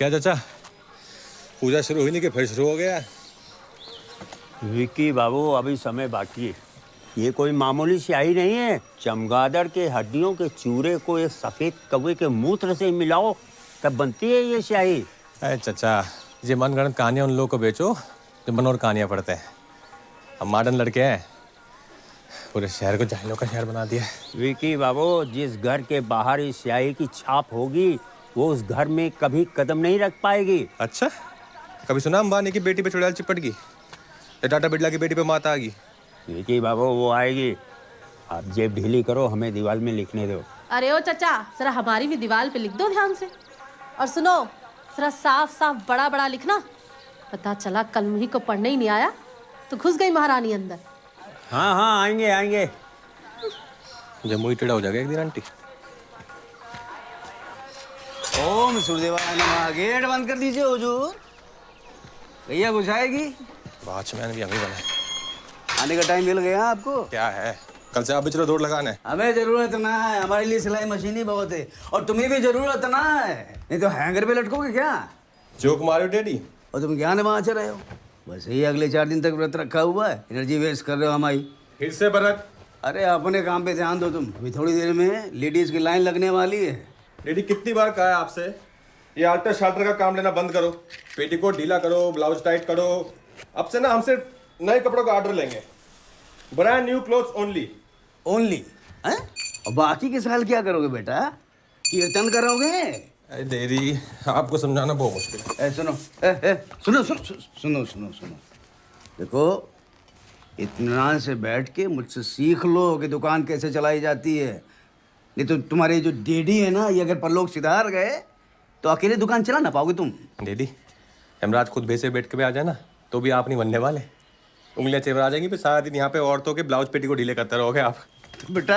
क्या चाचा, पूजा शुरू हुई नहीं कि फिर शुरू हो गया? विक्की बाबू, अभी समय बाकी है। ये कोई मामूली स्याही नहीं है। चमगादड़ के हड्डियों के चूरे को एक सफेद कौवे के मूत्र से मिलाओ तब बनती है ये स्याही। अरे चाचा, ये मनगढ़ंत कहानियां उन लोगों को बेचो जो मनोहर कहानियां पढ़ते हैं। हम मॉडर्न लड़के हैं, पूरे शहर को जाहिलों का शहर बना दिया। विक्की बाबू, जिस घर के बाहर इस स्याही की छाप होगी वो उस घर में कभी कदम नहीं रख पाएगी। अच्छा, कभी सुना अंबानी की बेटी पे चुड़ैल चिपट गई या टाटा बिरला की बेटी पे माता आ गई? विक्की बाबू, वो आएगी। आप जेब ढीली करो, हमें दीवार में लिखने दो। अरे ओ चाचा, जरा हमारी भी दीवार पे लिख दो ध्यान से। और सुनो, जरा साफ साफ बड़ा बड़ा लिखना। पता चला कल मुझी को पढ़ने ही नहीं आया तो घुस गई महारानी अंदर। हाँ हाँ, आएंगे आएंगे। जम्मू ही टेढ़ा हो जाएगा एक दिन आंटी। ओम सूर्यदेवाय नमः। गेट बंद कर दीजिए हुजूर। भैया बुझाएगी। वॉचमैन भी हमें बनाए। आने का टाइम मिल गया आपको। क्या है, कल से आप भी चलो दौड़ लगाने। हमें जरूरत ना है, हमारे लिए सिलाई मशीन ही बहुत है। और तुम्हें भी जरूरत ना है, नहीं तो हैंगर पे लटकोगे क्या? जोक मारो डैडी। और तुम क्या नवा चल रहे हो? बस यही अगले 4 दिन तक व्रत रखा हुआ है, एनर्जी वेस्ट कर रहे हो हमारी। फिर से व्रत? अरे अपने काम पे ध्यान दो तुम। अभी थोड़ी देर में लेडीज की लाइन लगने वाली है। डैडी, कितनी बार कहा है आपसे, ये आल्टर शाल्टर का काम लेना बंद करो। पेटीकोट ढीला करो, ब्लाउज टाइट करो। अब से ना हम सिर्फ नए कपड़ों का ऑर्डर लेंगे। Brand new clothes only. Only? हैं? और बाकी के साल क्या करोगे बेटा? कीर्तन करोगे? अरे डैडी, आपको समझाना बहुत मुश्किल है। सुनो, सुनो सुनो सुनो सुनो सुनो। देखो, इत्मीनान से बैठ के मुझसे सीख लो कि दुकान कैसे चलाई जाती है। नहीं तो तुम्हारे जो डैडी है ना, ये अगर परलोक सिधार गए तो अकेले दुकान चला ना पाओगे तुम। डैडी, हेमराज खुद बेसे बैठ के भी आ जाए ना तो भी आप नहीं बनने वाले। उंगलियां चेवर आ जाएंगी, फिर सारा दिन यहाँ पे औरतों के ब्लाउज पेटी को ढीले करते रहोगे आप। तो बेटा,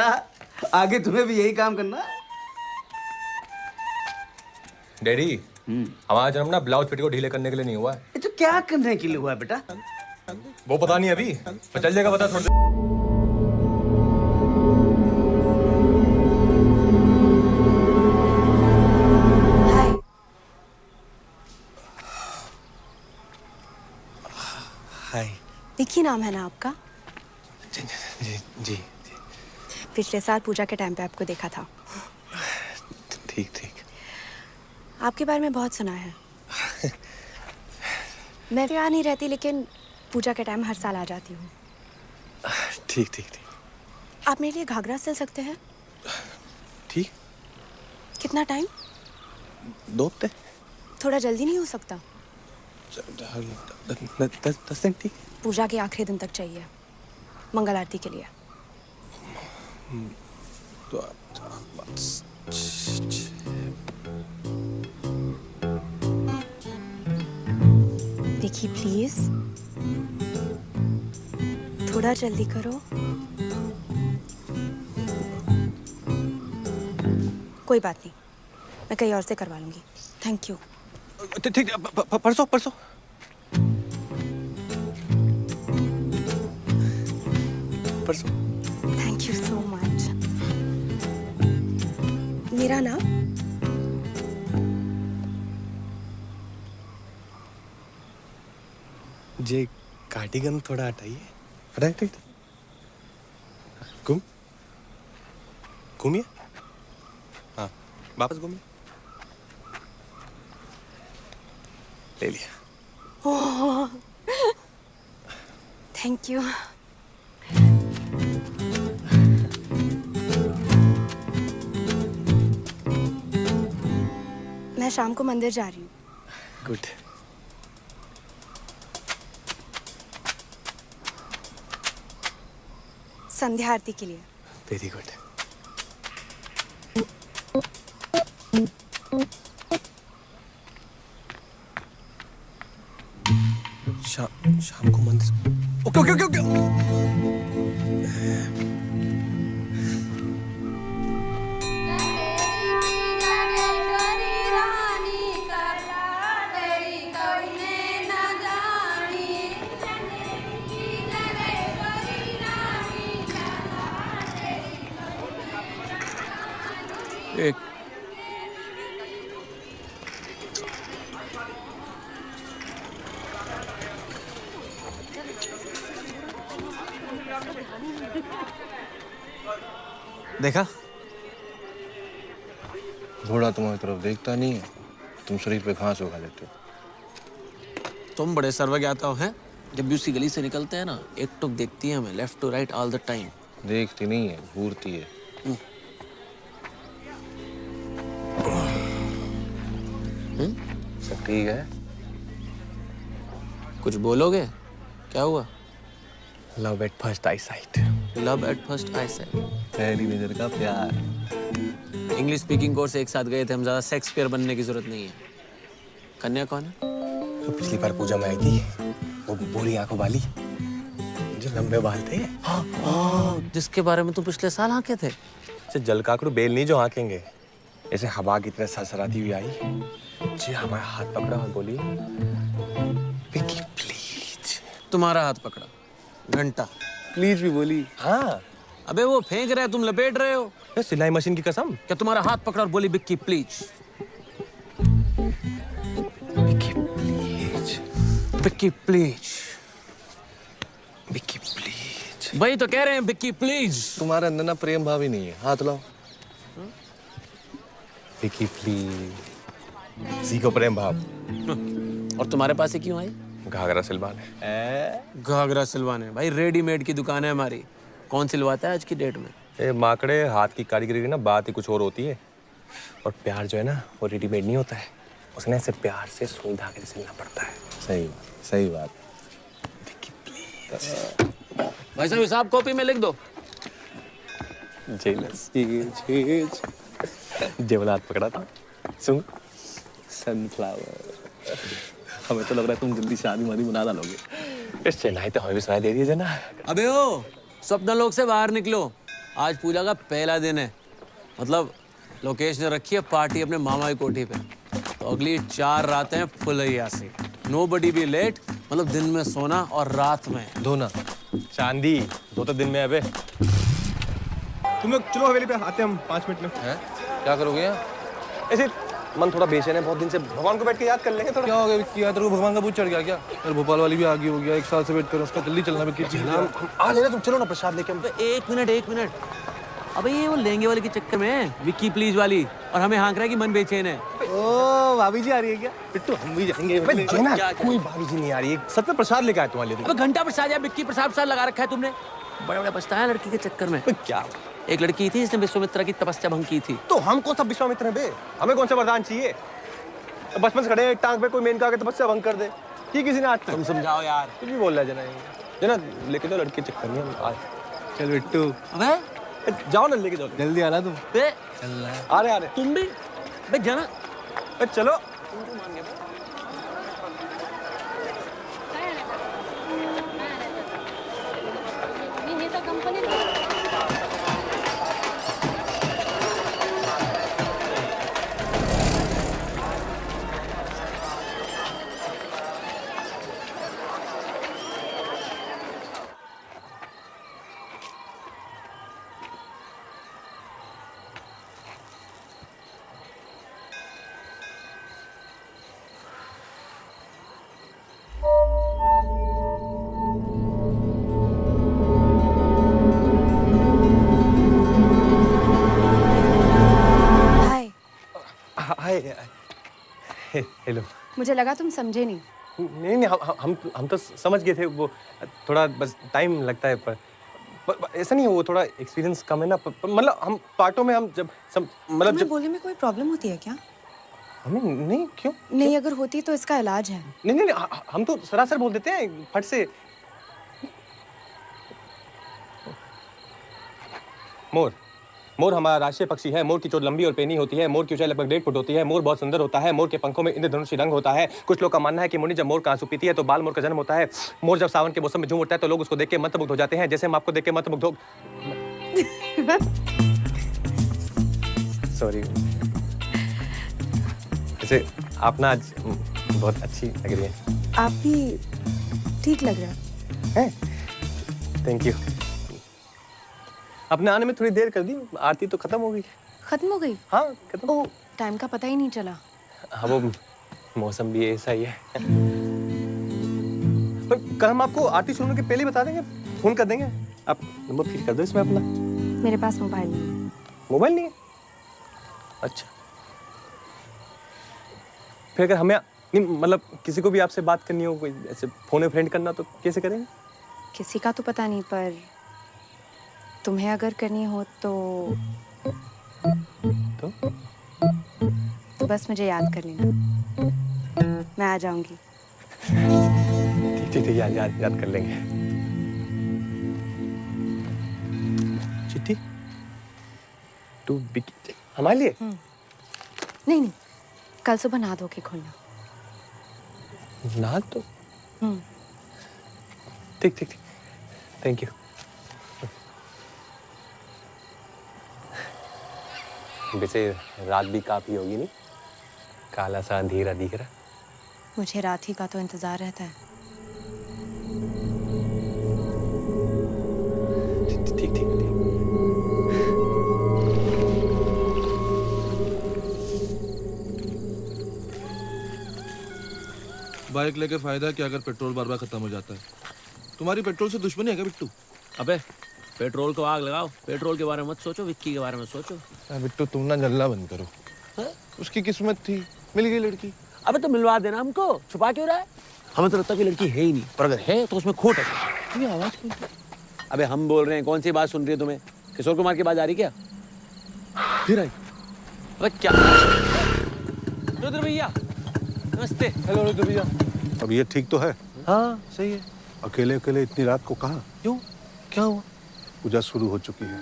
आगे तुम्हें भी यही काम करना है। डैडी, हमारा जन्म ना ब्लाउज पेटी को ढीले करने के लिए नहीं हुआ है। ये तो क्या करने के लिए हुआ है बेटा? वो पता नहीं अभी, तो चल जाएगा पता थोड़ी देर। हाय। विक्की नाम है ना आपका? जी जी जी। पिछले साल पूजा के टाइम पे आपको देखा था। ठीक ठीक। आपके बारे में बहुत सुना है। मैं तो यहाँ नहीं रहती, लेकिन पूजा के टाइम हर साल आ जाती हूँ। ठीक ठीक ठीक। आप मेरे लिए घाघरा सिल सकते हैं? ठीक। कितना टाइम? 2 हफ्ते। थोड़ा जल्दी नहीं हो सकता? 10 दिन। ठीक। पूजा के आखिरी दिन तक चाहिए, मंगल आरती के लिए। तो विक्की प्लीज, थोड़ा जल्दी करो। कोई बात नहीं, मैं कहीं और से करवा लूंगी। Thank you. ठीक। परसों परसों। परसों। Thank you so much. मेरा नाम? जे कार्डिगन थोड़ा हटाइए। हटाइए। ठीक। घूमिए। हाँ, वापस घूमिए। ले लिया। ओह, थैंक यू। मैं शाम को मंदिर जा रही हूँ। गुड। संध्या आरती के लिए। Very good. शाम को मंदिर। Okay okay okay okay. देखा? घोड़ा तुम्हारी तरफ देखता नहीं है, तुम शरीर पे घास उगा लेते हो। तुम बड़े सर्वज्ञाता हो हैं। जब भी उसी गली से निकलते हैं ना, एक टुक देखती है हमें, left to right all the time. देखती नहीं है, घूरती है। सब ठीक है? कुछ बोलोगे? क्या हुआ? Love at first I site. Love at first I site. पहली नजर का प्यार। इंग्लिश स्पीकिंग कोर्स एक साथ गए थे हम, ज्यादा शेक्सपियर बनने की जरूरत नहीं है। कन्या कौन है? तो पिछली बार पूजा में आई थी, वो बोरी आंखों वाली, जो लंबे बाल थे। हाँ, जिसके बारे में तुम पिछले साल आके थे। जल काकड़ू बेल नहीं जो आंकेंगे, ऐसे हवा की तरह सरसराती हुई आई जी, हमारा हाथ पकड़ा और बोली, विकी प्लीज। तुम्हारा हाथ पकड़ा, घंटा प्लीज भी बोली। हाँ। अबे वो फेंक रहा है, तुम लपेट रहे हो। सिलाई मशीन की कसम। क्या तुम्हारा हाथ पकड़ा और बोली Vicky please? Vicky please. Vicky please. Vicky please. वही तो कह रहे हैं, विक्की प्लीज। तुम्हारे अंदर ना प्रेम भाव ही नहीं है, हाथ लाओ। विकी प्लीज। सीखो प्रेम भाव। और तुम्हारे पास ही क्यों आई? घाघरा सिलवाने। घाघरा सिलवाने? भाई रेडीमेड की दुकान है हमारी, कौन सिलवाता है आज की डेट में? ए माकड़े, हाथ की कारीगरी की ना बात ही कुछ और होती है। और प्यार जो है ना, वो रेडीमेड नहीं होता है, उसने ऐसे प्यार से सुई धागे से सिलना पड़ता है। सही बात, सही बात। विकी प्लीज। भाई साहब हिसाब कॉपी में लिख दो। जेलस जेवल हाथ पकड़ा था। सुन, सनफ्लावर। हमें तो लग रहा है तुम जल्दी शादी वादी बना डालोगे। इस चेन्नई तो हमें भी सुनाई दे रही है ना। अबे ओ, स्वप्न लोक से बाहर निकलो, आज पूजा का पहला दिन है। मतलब लोकेश ने रखी है पार्टी अपने मामा की कोठी पे, तो अगली 4 रातें फुल अय्यासी। नोबडी बी लेट, मतलब दिन में सोना और रात में धोना। चांदी दो तो दिन में। अबे तुम लोग चलो हवेली पे, आते हैं हम 5 मिनट में। हैं? क्या करोगे यहाँ? ऐसे मन थोड़ा बेचैन है बहुत दिन से, भगवान को बैठ के याद कर लेंगे थोड़ा। क्या हो गया विक्की? यार तेरे को भगवान का भूत चढ़ गया क्या? यार भोपाल वाली भी आगे हो गया, 1 साल से वेट कर रहा हूं उसका, जल्दी चलना विक्की। आ लेना तुम, चलो ना प्रसाद लेके हम। एक मिनट। अबे ये वो लहंगे वाले के चक्कर में विक्की प्लीज वाली, और हमें हाँक रहा है कि मन बेचैन है। ओ भाभी जी आ रही है क्या? बिट्टू हम भी जाएंगे। कोई भाभी जी नहीं आ रही है, सच में प्रसाद लेके आए तुम्हारे लिए। अबे घंटा प्रसाद या विक्की प्रसाद लगा रखा है तुमने, बड़ा पछताया लड़की के चक्कर में। क्या? एक लड़की थी जिसने विश्वामित्र की तपस्या भंग की थी। तो हम कौन सा विश्वामित्र हैं बे? हमें कौन सा वरदान चाहिए? बचपन से खड़े टांग पे कोई मेनका के तपस्या भंग कर दे, ये किसी ने आज तक। तुम समझाओ यार। कुछ भी बोल रहा है जना लेके दो लड़के चक्कर में हम आज। चल बिट्टू अबे जाओ ना, लेके जाओ। जल्दी आना तुम। बे आ रहे तुम भी बे जाना। चलो। हेलो। मुझे लगा तुम समझे नहीं। नहीं, हम तो समझ गए थे, वो थोड़ा बस टाइम लगता है, पर ऐसा नहीं है, वो थोड़ा एक्सपीरियंस कम है ना, मतलब हम पार्टों में हम जब मतलब जब बोलने में कोई प्रॉब्लम होती है क्या? हमें नहीं, क्यों? नहीं, अगर होती तो इसका इलाज है। नहीं, हम तो सरासर बोल देते हैं फट से। मोर हमारा राष्ट्रीय पक्षी है। मोर की चोट लंबी और पेनी होती है। मोर की ऊंचाई लगभग 1.5 फुट होती है। मोर बहुत सुंदर होता है। मोर के पंखों में इंद्रधनुषी रंग होता है। कुछ लोग का मानना है कि मुनि जब मोर का आंसू पीती है तो बाल मोर का जन्म होता है। मोर जब सावन के मौसम में झूम उठता है तो लोग उसको देख के मंत्रमुग्ध हो जाते हैं, जैसे हम आपको देख के मंत्रमुग्ध हो। सॉरी। वैसे आप ना आज बहुत अच्छी लग रही है। आप भी ठीक लग रहा है। Thank you. अपने आने में थोड़ी देर कर दी, आरती तो खत्म हो गई। खत्म हो गई? हाँ खत्म। ओह, टाइम का पता ही नहीं चला। हाँ, वो मौसम भी ऐसा ही है। पर कल हम आपको आरती शुरू के पहले ही बता देंगे, फोन कर देंगे। आप नंबर फीड कर दो इसमें अपना। मेरे पास मोबाइल नहीं है। मोबाइल नहीं है? अच्छा, फिर अगर हमें नहीं मतलब किसी को भी आपसे बात करनी हो, कोई ऐसे फोन में फ्रेंड करना, तो कैसे करेंगे? किसी का तो पता नहीं, पर तुम्हें अगर करनी हो तो बस मुझे याद कर लेना, मैं आ जाऊंगी। ठीक ठीक ठीक, याद कर लेंगे। चिट्ठी टू बिकी हमारे लिए? नहीं, कल सुबह नहा धो के खोलना। ना तो ठीक ठीक ठीक, थैंक यू। वैसे रात भी काफी होगी नहीं? काला सा अंधेरा दिख रहा। मुझे रात ही का तो इंतजार रहता है। ठीक ठीक ठीक। बाइक लेके फायदा क्या अगर पेट्रोल बार बार खत्म हो जाता है? तुम्हारी पेट्रोल से दुश्मनी है क्या बिट्टू? अबे पेट्रोल को आग लगाओ, पेट्रोल के बारे में मत सोचो, विक्की के बारे में सोचो। बिट्टू तुम ना जलना बंद करो। हाँ? उसकी किस्मत थी, मिल गई लड़की। अबे तो मिलवा देना हमको, छुपा क्यों रहा है? हमें तो लगता है कि लड़की है ही नहीं, पर अगर है तो उसमें खोट है। ये आवाज कौन थी? अबे हम बोल रहे हैं, कौन सी बात सुन रही है तुम्हें? किशोर कुमार की बात आ रही क्या? फिर आई। अबे क्या? रुद्र भैया नमस्ते। हेलो रुद्र भैया। अब ये ठीक तो है? हाँ सही है। अकेले अकेले इतनी रात को कहाँ? क्यों, क्या हुआ? पूजा शुरू हो चुकी है,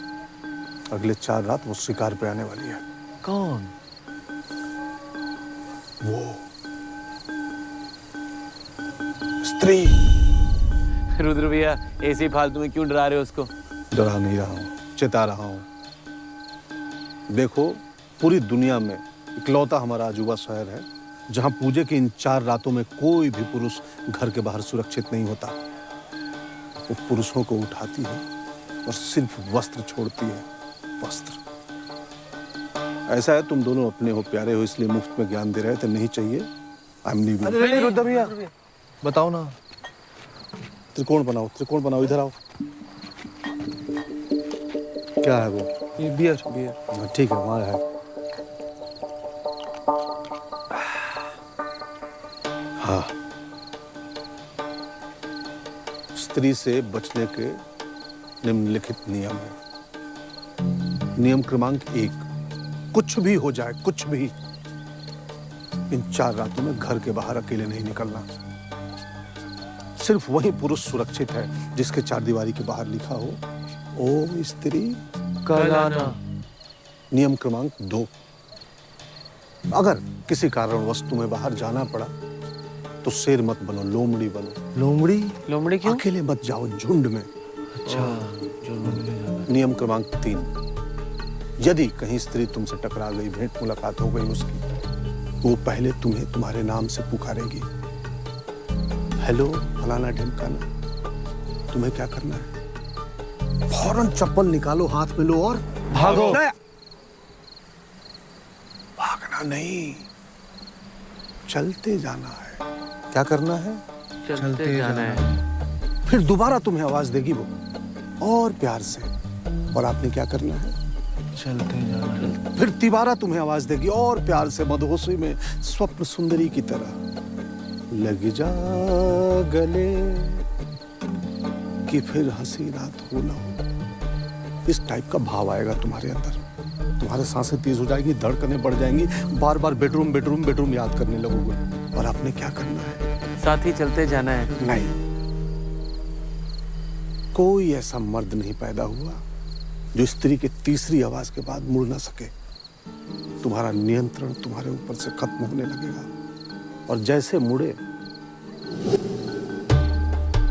अगले 4 रात वो शिकार पे आने वाली है। कौन? वो स्त्री। रुद्र भैया ऐसे ही फालतू में क्यों डरा रहे हो उसको? डरा नहीं रहा हूँ, चेता रहा हूँ। देखो, पूरी दुनिया में इकलौता हमारा अजूबा शहर है जहाँ पूजे की इन 4 रातों में कोई भी पुरुष घर के बाहर सुरक्षित नहीं होता। वो पुरुषों को उठाती है और सिर्फ वस्त्र छोड़ती है, वस्त्र। ऐसा है, तुम दोनों अपने हो, प्यारे हो, इसलिए मुफ्त में ज्ञान दे रहे थे, नहीं चाहिए। I am leaving. अरे रुद्र भैया बताओ ना। त्रिकोण बनाओ, त्रिकोण बनाओ, इधर आओ। क्या है वो? ये बियर। हाँ, ठीक है, वहाँ है। हाँ, स्त्री से बचने के निम्नलिखित नियम है। नियम क्रमांक 1, कुछ भी हो जाए, कुछ भी, इन 4 रातों में घर के बाहर अकेले नहीं निकलना। सिर्फ वही पुरुष सुरक्षित है जिसके 4 दीवारी के बाहर लिखा हो, ओ स्त्री कल आना। नियम क्रमांक 2, अगर किसी कारणवश तुम्हें बाहर जाना पड़ा तो शेर मत बनो, लोमड़ी बनो। लोमड़ी क्यों? अकेले मत जाओ, झुंड में। अच्छा, नियम क्रमांक 3, यदि कहीं स्त्री तुमसे टकरा गई, भेंट मुलाकात हो गई उसकी, तो वो पहले तुम्हें तुम्हारे नाम से पुकारेगी। हेलो फलाना ढिमकाना। तुम्हें क्या करना है? फौरन चप्पल निकालो, हाथ में लो और भागो। भागना नहीं, चलते जाना है। क्या करना है? चलते जाना है। फिर दोबारा तुम्हें आवाज देगी वो, और प्यार से, और आपने क्या करना है? चलते जाना है। फिर तिबारा तुम्हें आवाज देगी, और प्यार से, मदहोशी में, स्वप्न सुंदरी की तरह, लग जा गले कि फिर हंसी रात हो ना हो। इस टाइप का भाव आएगा तुम्हारे अंदर। तुम्हारे सांसें तेज हो जाएगी, धड़कनें बढ़ जाएंगी, बार बार बेडरूम बेडरूम बेडरूम याद करने लगोगे। और आपने क्या करना है? साथ ही चलते जाना है। नहीं, कोई ऐसा मर्द नहीं पैदा हुआ जो स्त्री के तीसरी आवाज के बाद मुड़ ना सके। तुम्हारा नियंत्रण तुम्हारे ऊपर से खत्म होने लगेगा, और जैसे मुड़े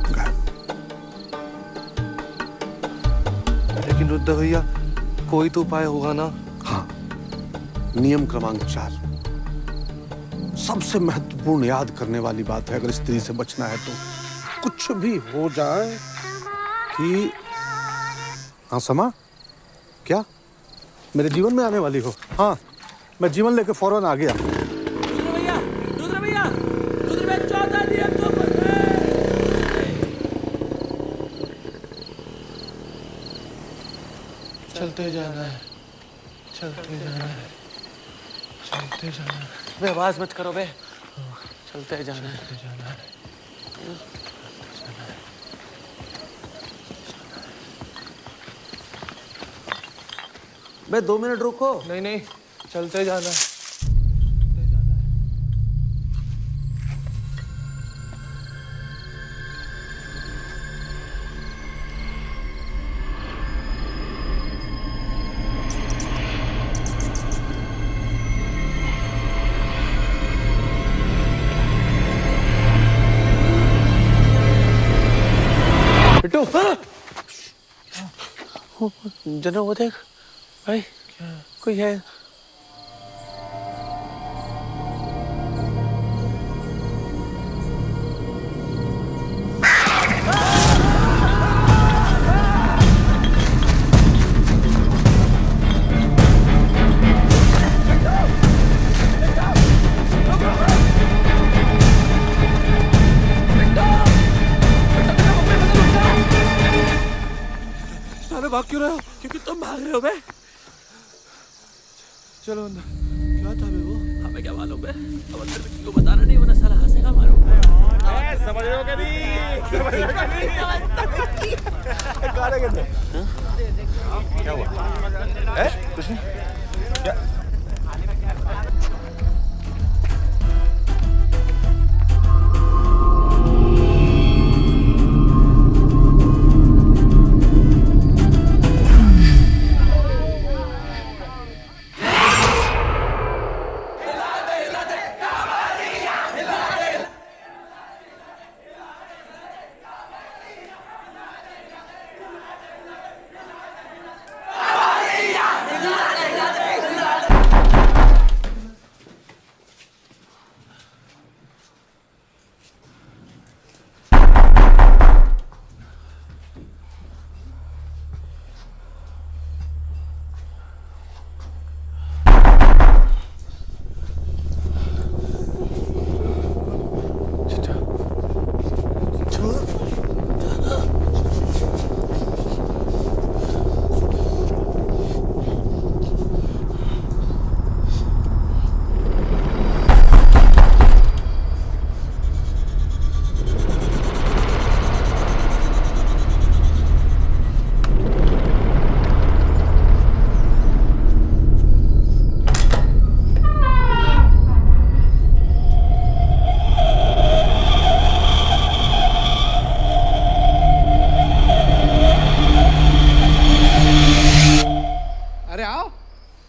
गायब। लेकिन रुद्र भैया कोई तो उपाय होगा ना? हाँ, नियम क्रमांक 4, सबसे महत्वपूर्ण याद करने वाली बात है, अगर स्त्री से बचना है तो कुछ भी हो जाए कि हाँ समा, क्या मेरे जीवन में आने वाली हो? हाँ, मैं जीवन लेके फौरन आ गया। रुद्र भैया, रुद्र भैया, रुद्र भैया 14 नियम तो चलते जाना है। चलते जाना है, चलते जाना है। बे आवाज मत करो बे, चलते जाना है। चलते जाना है। बे 2 मिनट रुको। नहीं नहीं, चलते जाना है। बिट्टू, जना वो देख भाई, कोई है। साले भाग क्यों रहे हो? क्योंकि तुम भाग रहे हो बे। चलो अंदर। क्या था बे वो? हमें क्या मालूम बे, अब अंदर किसी को बताना नहीं, वरना साला हंसेगा मारो। समझ रहे हो कि नहीं? समझ रहे हो कि नहीं? गाने के अंदर। क्या हुआ? कुछ नहीं। क्या?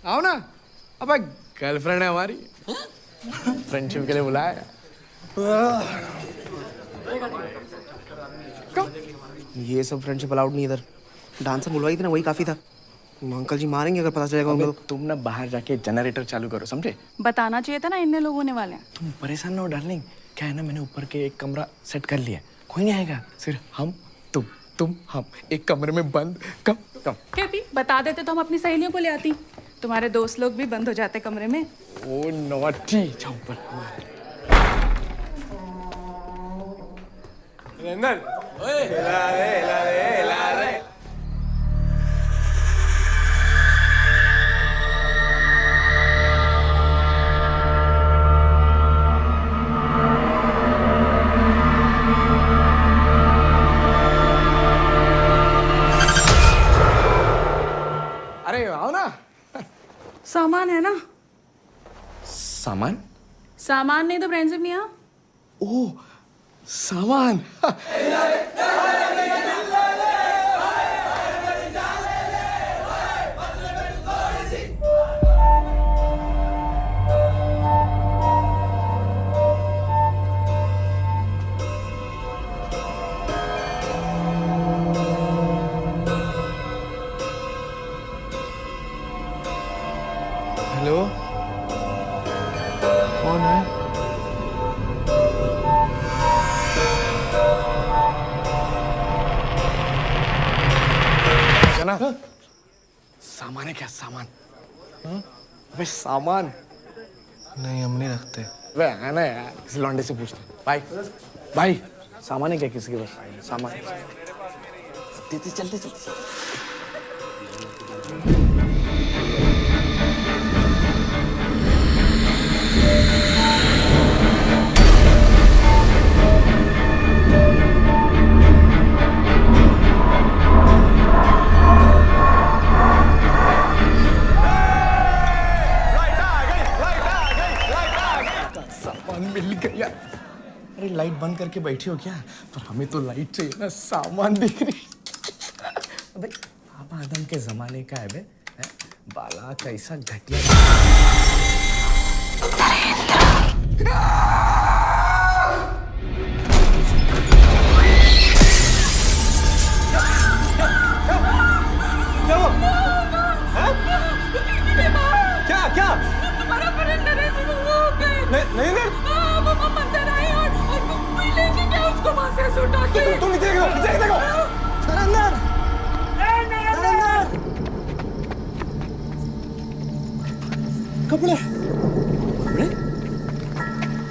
आओ ना। अबे गर्लफ्रेंड है हमारी, फ्रेंडशिप के लिए बुलाया। ये सब फ्रेंडशिप अलाउड नहीं इधर। डांसर बुलवाई थी ना, वही काफी था। अंकल जी मारेंगे अगर पता चलेगा उनको। तुम ना बाहर जाके जनरेटर चालू करो, समझे? बताना चाहिए था ना इतने लोग होने वाले हैं। तुम परेशान ना हो डार्लिंग। क्या है ना, मैंने ऊपर के एक कमरा सेट कर लिया, कोई नहीं आएगा, सिर्फ हम तुम हम एक कमरे में बंद। कम कहती बता देते तो हम अपनी सहेलियों को ले आती, तुम्हारे दोस्त लोग भी बंद हो जाते कमरे में। ओ नॉटी, जाओ ऊपर। अरे आओ ना। सामान है ना? सामान? सामान नहीं तो फ्रेंडशिप नहीं। हाँ ओह सामान। हेलो, कौन है? ना सामान है क्या? सामान? अबे सामान नहीं, हम नहीं रखते। वे है ना यार, किसी लौंडे से पूछते। भाई भाई सामान है क्या किसी के पास? सामान चलते चलते। अरे लाइट बंद करके बैठी हो क्या? पर हमें तो लाइट चाहिए ना, सामान दिख रही। अबे आप आदम के जमाने का है बे, हैं? बाला कैसा घटिया। क्या क्या? तुम्हारा फ्रेंड नरेंद्र वहाँ पे। नरेंद्र? वो अंदर आए और कोई लेके गया उसको वहाँ से उठा के। तुम नीचे देखो, नीचे देखो। नरेंद्र! नरेंद्र! कपड़े? कपड़े?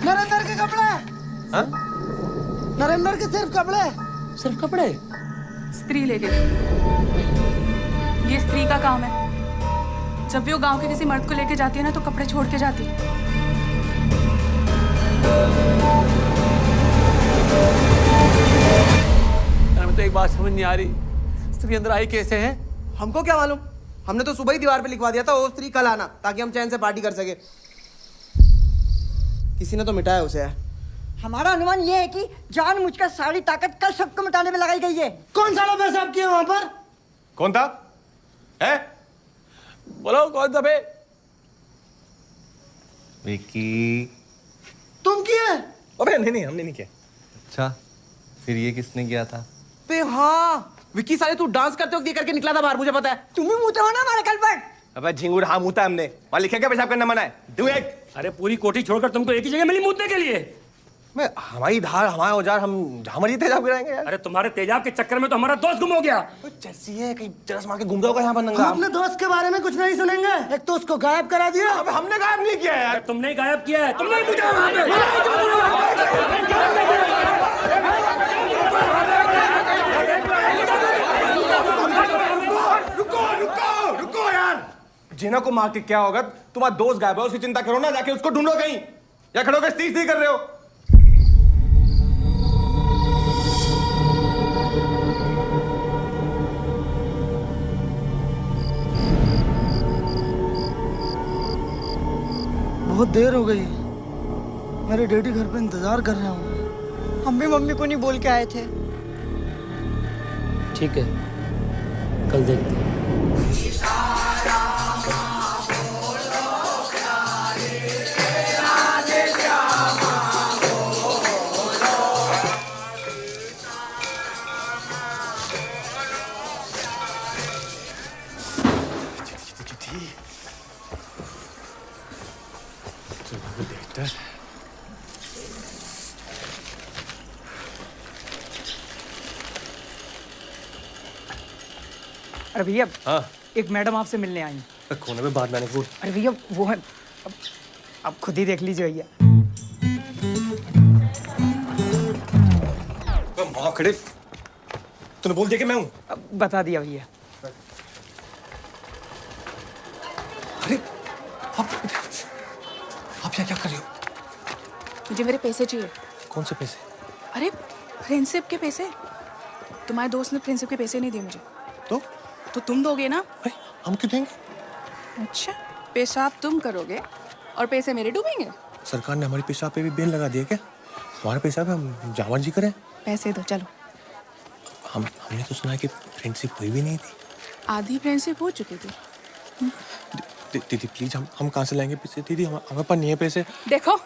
नरेंद्र के कपड़े! हाँ? नरेंद्र के सिर्फ कपड़े! सिर्फ कपड़े? स्त्री ले गई। ये स्त्री का काम है। जब भी वो गांव के किसी मर्द को लेके जाती है ना तो कपड़े छोड़ के जाती है। हमें तो एक बात समझ नहीं आ रही, स्त्री अंदर आई कैसे है? हमको क्या मालूम? हमने तो सुबह ही दीवार पे लिखवा दिया था वो स्त्री कल आना, ताकि हम चैन से पार्टी कर सके। किसी ने तो मिटाया उसे। हमारा अनुमान ये है कि जानबूझकर सारी ताकत कल सबको मिटाने में लगाई गई है। कौन साला पेशाब किया वहां पर? कौन था? है? बोलो कौन था बे? विकी। तुम किए? अबे नहीं हमने नहीं किया। अच्छा, फिर ये किसने किया था? बे हाँ, विक्की साले तू डांस करते वक्त ये करके निकला था बाहर, मुझे पता है। तुम ही मुंह हो ना हमारे कल पर। अबे झिंगुर, हाँ मुता हमने। वहाँ लिखा क्या पेशाब करना मना है? Do it. अरे पूरी कोठी छोड़कर तुमको एक ही जगह मिली मूतने के लिए? मैं हमारी धार, हमारा औजार, हम जहाँ मर्जी तेजाब गिराएंगे यार। अरे तुम्हारे तेजाब के चक्कर में तो हमारा दोस्त गुम हो गया। जर्सी है, कहीं जरस मार के घूम रहा होगा यहाँ पर नंगा। हम अपने दोस्त के बारे में कुछ नहीं सुनेंगे। एक तो उसको गायब करा दिया। अबे हमने गायब नहीं किया यार। तुमने ही गायब किया है, तुमने ही मुझे वहां पे। रुको यार। जिना को मार के क्या होगा? तुम्हारा दोस्त गायब है, उसकी चिंता करो ना, जाके उसको ढूंढो कहीं। या खड़ो के स्टीज नहीं कर रहे हो? बहुत देर हो गई, मेरे डैडी घर पे इंतजार कर रहे होंगे। हम भी मम्मी को नहीं बोल के आए थे। ठीक है, कल देखते हैं। अरे भैया, हाँ एक मैडम आपसे मिलने आई हैं। कोने में बात मैंने बोल। अरे भैया वो है, अब खुद ही देख लीजिए भैया। माँ खड़े, तूने बोल दिया कि मैं हूँ? अब बता दिया भैया। अरे आप क्या कर रहे हो? मुझे मेरे पैसे चाहिए। कौन से पैसे? अरे फ्रेंडशिप के पैसे। तुम्हारे दोस्त ने फ्रेंडशिप के पैसे नहीं दिए मुझे। तो तुम दोगे ना? हम क्यों देंगे? अच्छा, पेशाब तुम करोगे और पैसे मेरे डूबेंगे? सरकार ने हमारी पेशाब पे भी बैन लगा दिया क्या? हमारा पेशाब है, हम जावर जी करें। पैसे दो, चलो। हमने तो सुना है कि फ्रेंडशिप हुई भी नहीं थी। आधी फ्रेंडशिप हो चुकी थी। दीदी प्लीज, हम कहाँ से लाएंगे पैसे? दीदी हमारे पास नहीं है पैसे। देखो,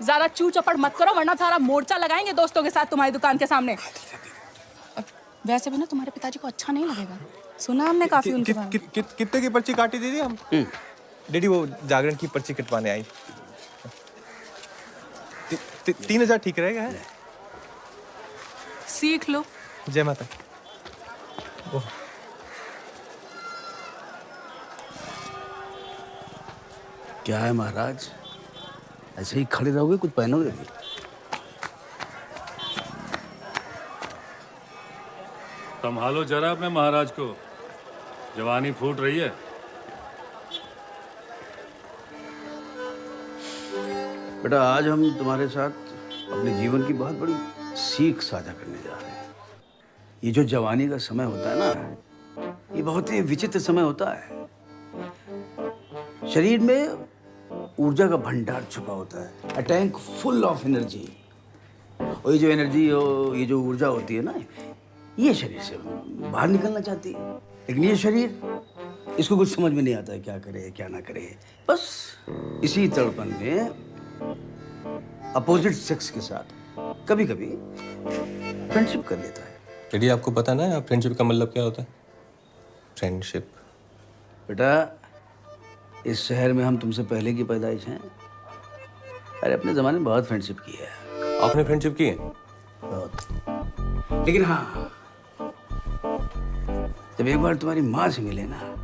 ज्यादा चू चपड़ मत करो, वरना सारा मोर्चा लगाएंगे दोस्तों के साथ तुम्हारी दुकान के सामने। वैसे भी ना तुम्हारे पिताजी को अच्छा नहीं लगेगा। सुना हमने काफी उनके बारे में। कितने की पर्ची काटी दीदी? हम डैडी वो जागरण की पर्ची कटवाने आई। 3000 ठीक रहेगा? है? सीख लो। जय माता। क्या है महाराज, ऐसे ही खड़े रहोगे? कुछ पहनोगे भी? संभालो जरा अपने महाराज को, जवानी फूट रही है। बेटा, आज हम तुम्हारे साथ अपने जीवन की बहुत बड़ी सीख साझा करने जा रहे हैं। ये जो जवानी का समय होता है ना, ये बहुत ही विचित्र समय होता है। शरीर में ऊर्जा का भंडार छुपा होता है, a tank full of energy. और ये जो एनर्जी हो, ये जो ऊर्जा होती है ना, ये शरीर से बाहर निकलना चाहती है। लेकिन ये शरीर, इसको कुछ समझ में नहीं आता है क्या करे क्या ना करे। बस इसी तड़पन में अपोजिट सेक्स के साथ कभी कभी फ्रेंडशिप कर लेता है। डैडी आपको पता ना फ्रेंडशिप का मतलब क्या होता है? फ्रेंडशिप। बेटा, इस शहर में हम तुमसे पहले की पैदाइश हैं। अरे अपने जमाने में बहुत फ्रेंडशिप की है। आपने फ्रेंडशिप की है? बहुत। लेकिन हाँ, जब एक बार तुम्हारी माँ से मिले ना,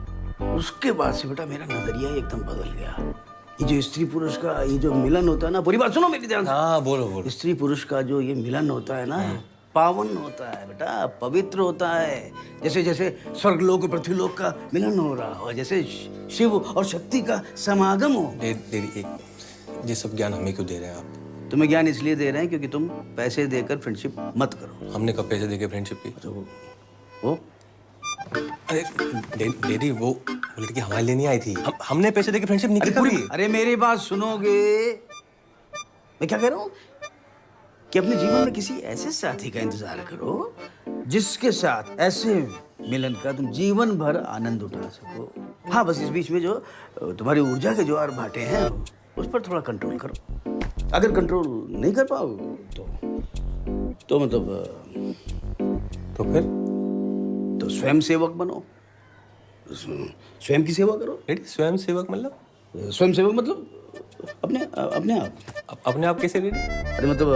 उसके बाद से बेटा मेरा नजरिया ही एकदम बदल गया। ये जो स्त्री पुरुष का ये जो मिलन होता है ना, पूरी बात सुनो मेरी ध्यान से। हाँ बोलो बोलो। स्त्री पुरुष का जो ये मिलन होता है ना, पावन होता है बेटा, पवित्र होता है। जैसे जैसे स्वर्गलोक और पृथ्वीलोक का मिलन हो रहा हो, जैसे शिव और शक्ति का समागम हो। ये सब ज्ञान हमें क्यों दे रहे हैं आप? तुम्हें ज्ञान इसलिए दे रहे हैं क्योंकि तुम पैसे देकर फ्रेंडशिप मत करो। हमने कब पैसे देके फ्रेंडशिप की? वो अरे डैडी, वो लड़की हमारे लिए नहीं आई थी। हमने पैसे देके फ्रेंडशिप नहीं की पूरी। अरे मेरी बात सुनोगे? मैं क्या कह रहा हूँ कि अपने जीवन में किसी ऐसे साथी का इंतजार करो जिसके साथ ऐसे मिलन का तुम जीवन भर आनंद उठा सको। हाँ, बस इस बीच में जो तुम्हारी ऊर्जा के ज्वार भाटे हैं उस पर थोड़ा कंट्रोल करो। अगर कंट्रोल नहीं कर पाओ तो मतलब तो फिर तो स्वयं सेवक बनो, स्वयं की सेवा करो। स्वयं सेवक मतलब? स्वयं सेवक मतलब अपने आप कैसे? अरे मतलब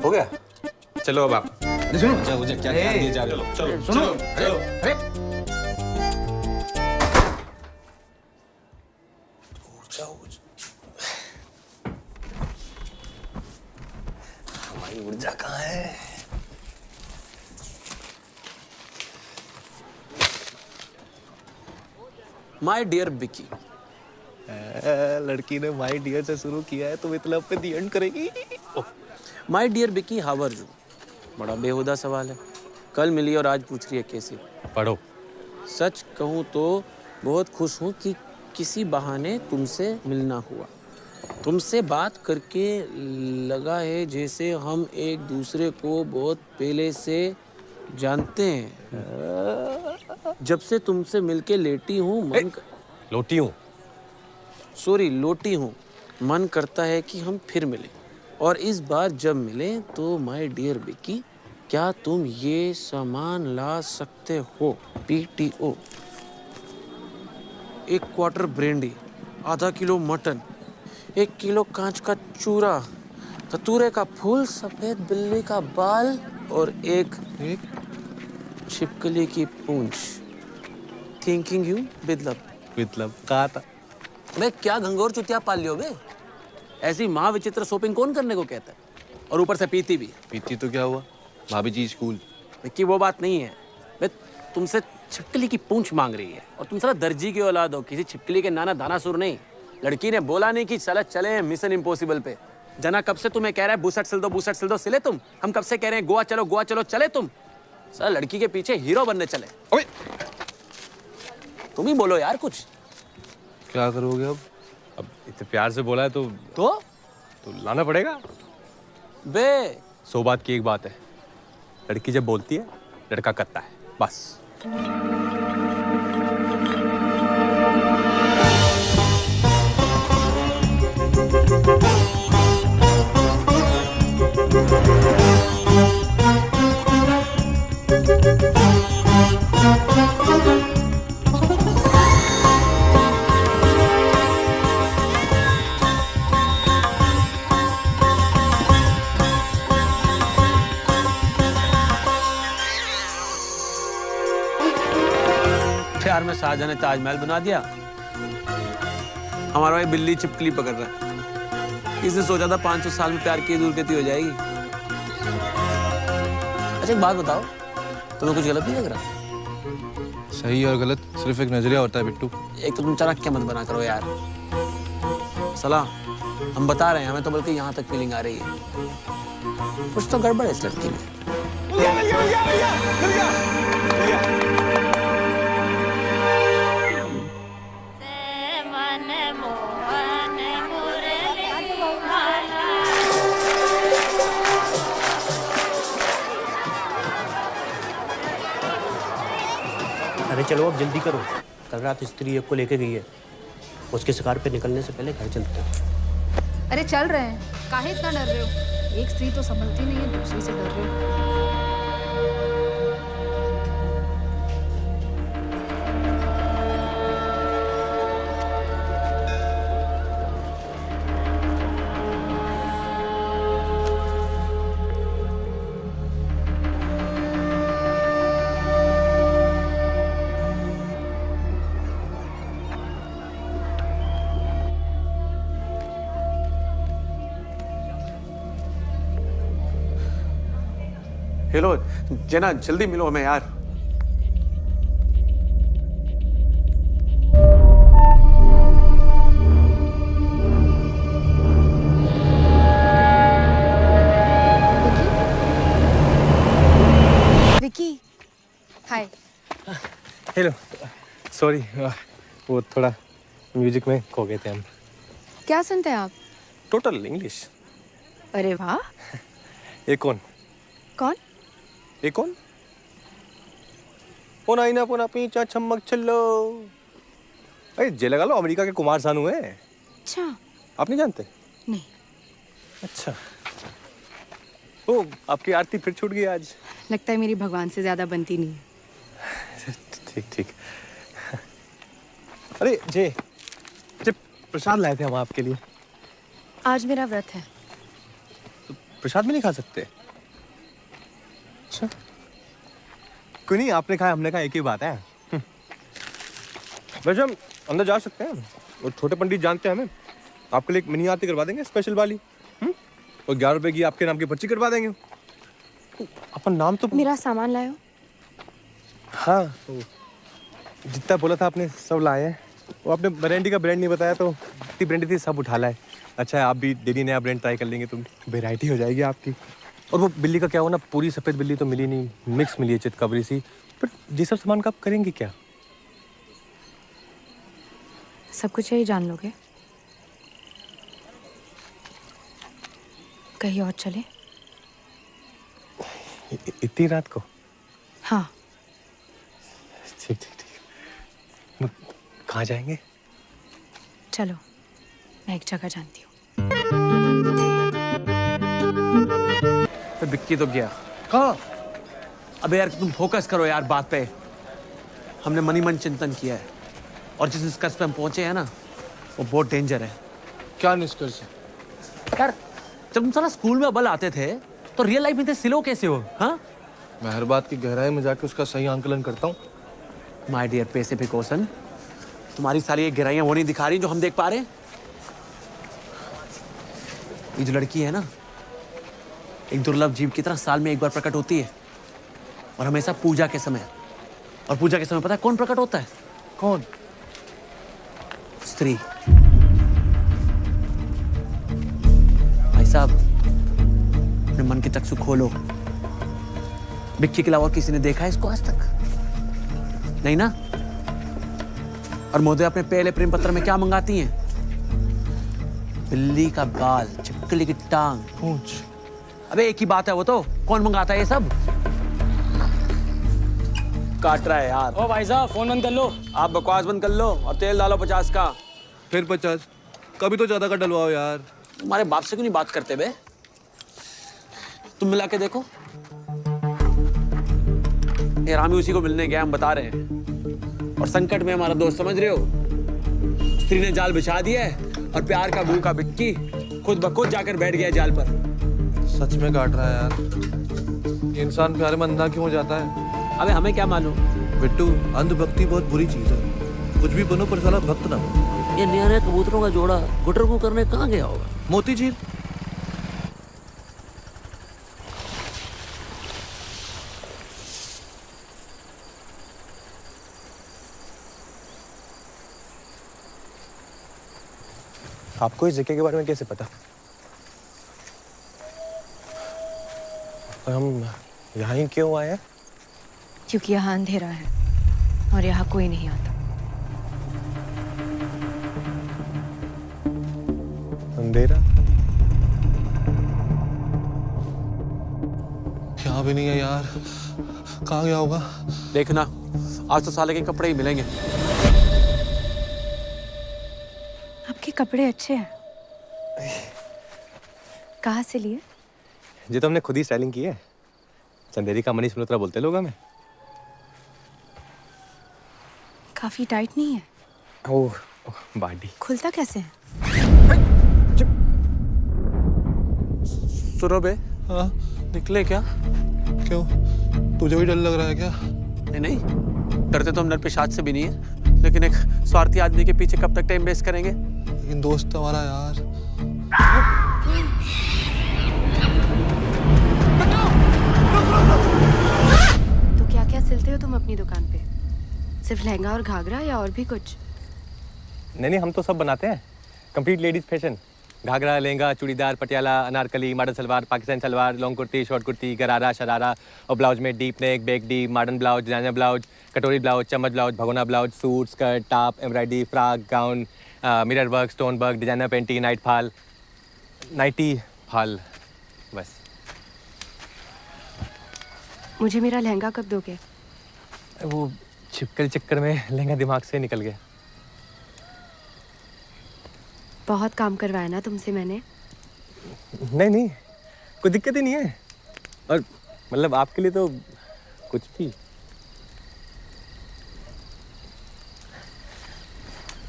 हो गया। चलो अब आप सुनो, मुझे क्या ध्यान दिए जा रहे हो? चलो सुनो, चलो। अरे हमारी ऊर्जा कहाँ है? माय डियर बिकी। लड़की ने माय डियर से शुरू किया है तो मतलब पे दी एंड करेगी। माय डियर बिकी, हाउ आर यू? बड़ा बेहुदा सवाल है। कल मिली और आज पूछ रही है कैसी। पढ़ो। सच कहूँ तो बहुत खुश हूँ कि किसी बहाने तुमसे मिलना हुआ। तुमसे बात करके लगा है जैसे हम एक दूसरे को बहुत पहले से जानते हैं। जब से तुमसे मिलके लेटी हूँ लोटी हूँ, सॉरी लोटी हूँ, मन करता है कि हम फिर मिलें। और इस बार जब मिले तो माय डियर बिकी, क्या तुम ये सामान ला सकते हो? PTO, 1 क्वार्टर ब्रेंडी, आधा किलो मटन, 1 किलो कांच का चूरा, कतूरे का फूल, सफेद बिल्ली का बाल और एक छिपकली की पूंछ। थिंकिंग यू बिदलब कहा था। बे क्या घंघोर चुतिया पाल लियो बे? ऐसी महाविचित्र शॉपिंग कौन करने को कहता है? और ऊपर से पीती भी। पीती तो क्या हुआ, भाभी जी स्कूल। कि वो बात नहीं है बे, तुमसे छिपकली की पूंछ मांग रही है और तुम साला दर्जी की औलाद हो, किसी छिपकली के नाना दानासुर नहीं। लड़की ने बोला नहीं कि साला चले मिशन इम्पॉसिबल पे। जना कब से तुम्हें कह रहा है बुसट सिल दो सिले तुम। हम कब से कह रहे हैं गोवा चलो चले तुम। साला लड़की के पीछे हीरो बनने चले। ओए तुम ही बोलो यार कुछ। क्या करोगे अब इतने प्यार से बोला है तो लाना पड़ेगा बे। 100 बात की एक बात है, लड़की जब बोलती है लड़का करता है, बस। प्यार में शाहजहां ने ताजमहल बना दिया, हमारा भाई बिल्ली छिपकली पकड़ रहा है। इसने सोचा था 500 साल में प्यार की दूर गति हो जाएगी। अच्छा एक बात बताओ, तुम्हें कुछ गलत नहीं लग रहा? सही और गलत सिर्फ एक नजरिया होता है बिट्टू। एक तो तुम चाणक्य मत बना करो यार। सलाह हम बता रहे हैं, हमें तो बल्कि यहाँ तक फीलिंग आ रही है कुछ तो गड़बड़ है इस लड़की में। चलो अब जल्दी करो, कल रात स्त्री एक को लेके गई है, उसके शिकार पे निकलने से पहले घर चलते हैं। अरे चल रहे हैं, काहे इतना डर रहे हो? एक स्त्री तो संभलती नहीं है, दूसरी से डर रहे हो। हेलो जेना, जल्दी मिलो हमें यार। विकी, हाय। हेलो, सॉरी, वो थोड़ा म्यूजिक में खो गए थे हम। क्या सुनते हैं आप? Total English. अरे वाह। ये कौन? कौन? ये कौन? पोना इना पोना पीछा चमक चलो। अरे जे लगा लो, अमेरिका के कुमार सानू है। अच्छा। आप नहीं जानते? नहीं। अच्छा। ओ, आपकी आरती फिर छूट गई आज। लगता है मेरी भगवान से ज्यादा बनती नहीं है। ठीक ठीक। अरे जे प्रसाद लाए थे हम आपके लिए। आज मेरा व्रत है। तो प्रसाद भी नहीं खा सकते? अच्छा, कोई नहीं, आपने खाया हमने खाया, एक ही बात है। वैसे हम अंदर जा सकते हैं, और छोटे पंडित जानते हैं हमें, आपके लिए एक मिनी आरती करवा देंगे स्पेशल वाली। और 11 रुपए की आपके नाम की पर्ची करवा देंगे। अपन नाम तो मेरा सामान लायो। हाँ, तो जितना बोला था आपने सब लाए हैं। वो आपने ब्रांडी का ब्रांड नहीं बताया, तो जितनी ब्रांडी थी सब उठा लाए। अच्छा है, आप भी डेली नया ब्रांड ट्राई कर लेंगे तो वेराइटी हो जाएगी आपकी। और वो बिल्ली का क्या हुआ ना, पूरी सफ़ेद बिल्ली तो मिली नहीं, मिक्स मिली है चितकबरी सी। पर ये सब सामान का आप करेंगे क्या? सब कुछ यही जान लोगे? कहीं और चले? इतनी रात को? हाँ। ठीक ठीक ठीक। कहाँ जाएंगे? चलो, मैं एक जगह जानती हूँ। तो बिक्की तो गया। कहाँ? अबे यार तुम फोकस करो यार बात पे। हमने मनी मन चिंतन किया है, और जिस निष्कर्ष पे हम पहुंचे हैं ना, वो बहुत डेंजर है। क्या निष्कर्ष है? यार जब तुम सारा स्कूल में अव्वल आते थे, तो रियल लाइफ में थे सिलो कैसे हो? हाँ, मैं हर बात की गहराई में जाके उसका सही आंकलन करता हूँ। माय डियर पैसिफिक ओशन, तुम्हारी सारी ये गहराइयां वो नहीं दिखा रही जो हम देख पा रहे हैं। ये जो लड़की है ना, एक दुर्लभ जीव की तरह साल में एक बार प्रकट होती है, और हमेशा पूजा के समय। और पूजा के समय पता है कौन प्रकट होता है? कौन? स्त्री। भाई साहब, अपने मन के चक्षु खोलो। बिक्की के अलावा किसी ने देखा है इसको आज तक? नहीं ना? और मोदी अपने पहले प्रेम पत्र में क्या मंगाती हैं? बिल्ली का बाल, छिपकली की टांग, पूंछ। अबे एक ही बात है वो तो। कौन मंगाता है ये सब? काट रहा है यार। ओ भाई साहब, फोन बंद कर लो। आप बकवास बंद कर लो और तेल डालो 50 का। फिर 50? कभी तो ज्यादा का डलवाओ यार। तुम्हारे बाप से क्यों नहीं बात करते बे? तुम मिला के देखो। ये रामी उसी को मिलने गया, हम बता रहे हैं। और संकट में हमारा दोस्त, समझ रहे हो? स्त्री ने जाल बिछा दिया है, और प्यार का भूखा बिक्की खुद ब खुद जाकर बैठ गया जाल पर। सच में काट रहा है यार। ये इंसान प्यार में अंधा क्यों हो जाता है? अबे हमें क्या मालूम बिट्टू, अंधभक्ति बहुत बुरी चीज है। कुछ भी बनो पर साला भक्त ना हो। ये नया नया कबूतरों का जोड़ा गुटर को करने कहाँ गया होगा? मोती झील। आपको इस जगह के बारे में कैसे पता? और हम यहाँ ही क्यों आए हैं? क्योंकि यहाँ अंधेरा है और यहाँ कोई नहीं आता। अंधेरा? यहाँ भी नहीं है यार। कहाँ गया होगा? देखना, आज तो साले के कपड़े ही मिलेंगे। आपके कपड़े अच्छे हैं। कहाँ से लिए? ये तो हमने खुद ही स्टाइलिंग की है। चंदेरी का मनीष मल्होत्रा बोलते लोग हमें। काफी टाइट नहीं है? ओह बाडी। खुलता कैसे है? सुनो बे। हाँ निकले क्या? क्यों, तुझे भी डर लग रहा है क्या? नहीं नहीं, डरते तो हम नर पेशाच से भी नहीं है, लेकिन एक स्वार्थी आदमी के पीछे कब तक टाइम वेस्ट करेंगे? लेकिन दोस्त हमारा यार। तो क्या क्या सिलते हो तुम अपनी दुकान पे? सिर्फ लहंगा और घाघरा या और भी कुछ? नहीं, हम तो सब बनाते हैं। Complete ladies fashion. Ghagra, lehenga, churidar, Patiala, Anarkali, modern salwar, Pakistani salwar, long kurti, short kurti, gharara, sharara और ब्लाउज में deep neck, back deep, modern blouse, designer blouse, कटोरी ब्लाउज, चम्मच ब्लाउज, भगोना blouse, suit, skirt, top, embroidery, frock, gown, mirror work, stone work, designer panty, nightie fall, बस। मुझे मेरा लहंगा कब दोगे? वो छिपकली चक्कर में लहंगा दिमाग से निकल गया। बहुत काम करवाया ना तुमसे मैंने। नहीं, कोई दिक्कत ही नहीं है। और मतलब आपके लिए तो कुछ भी।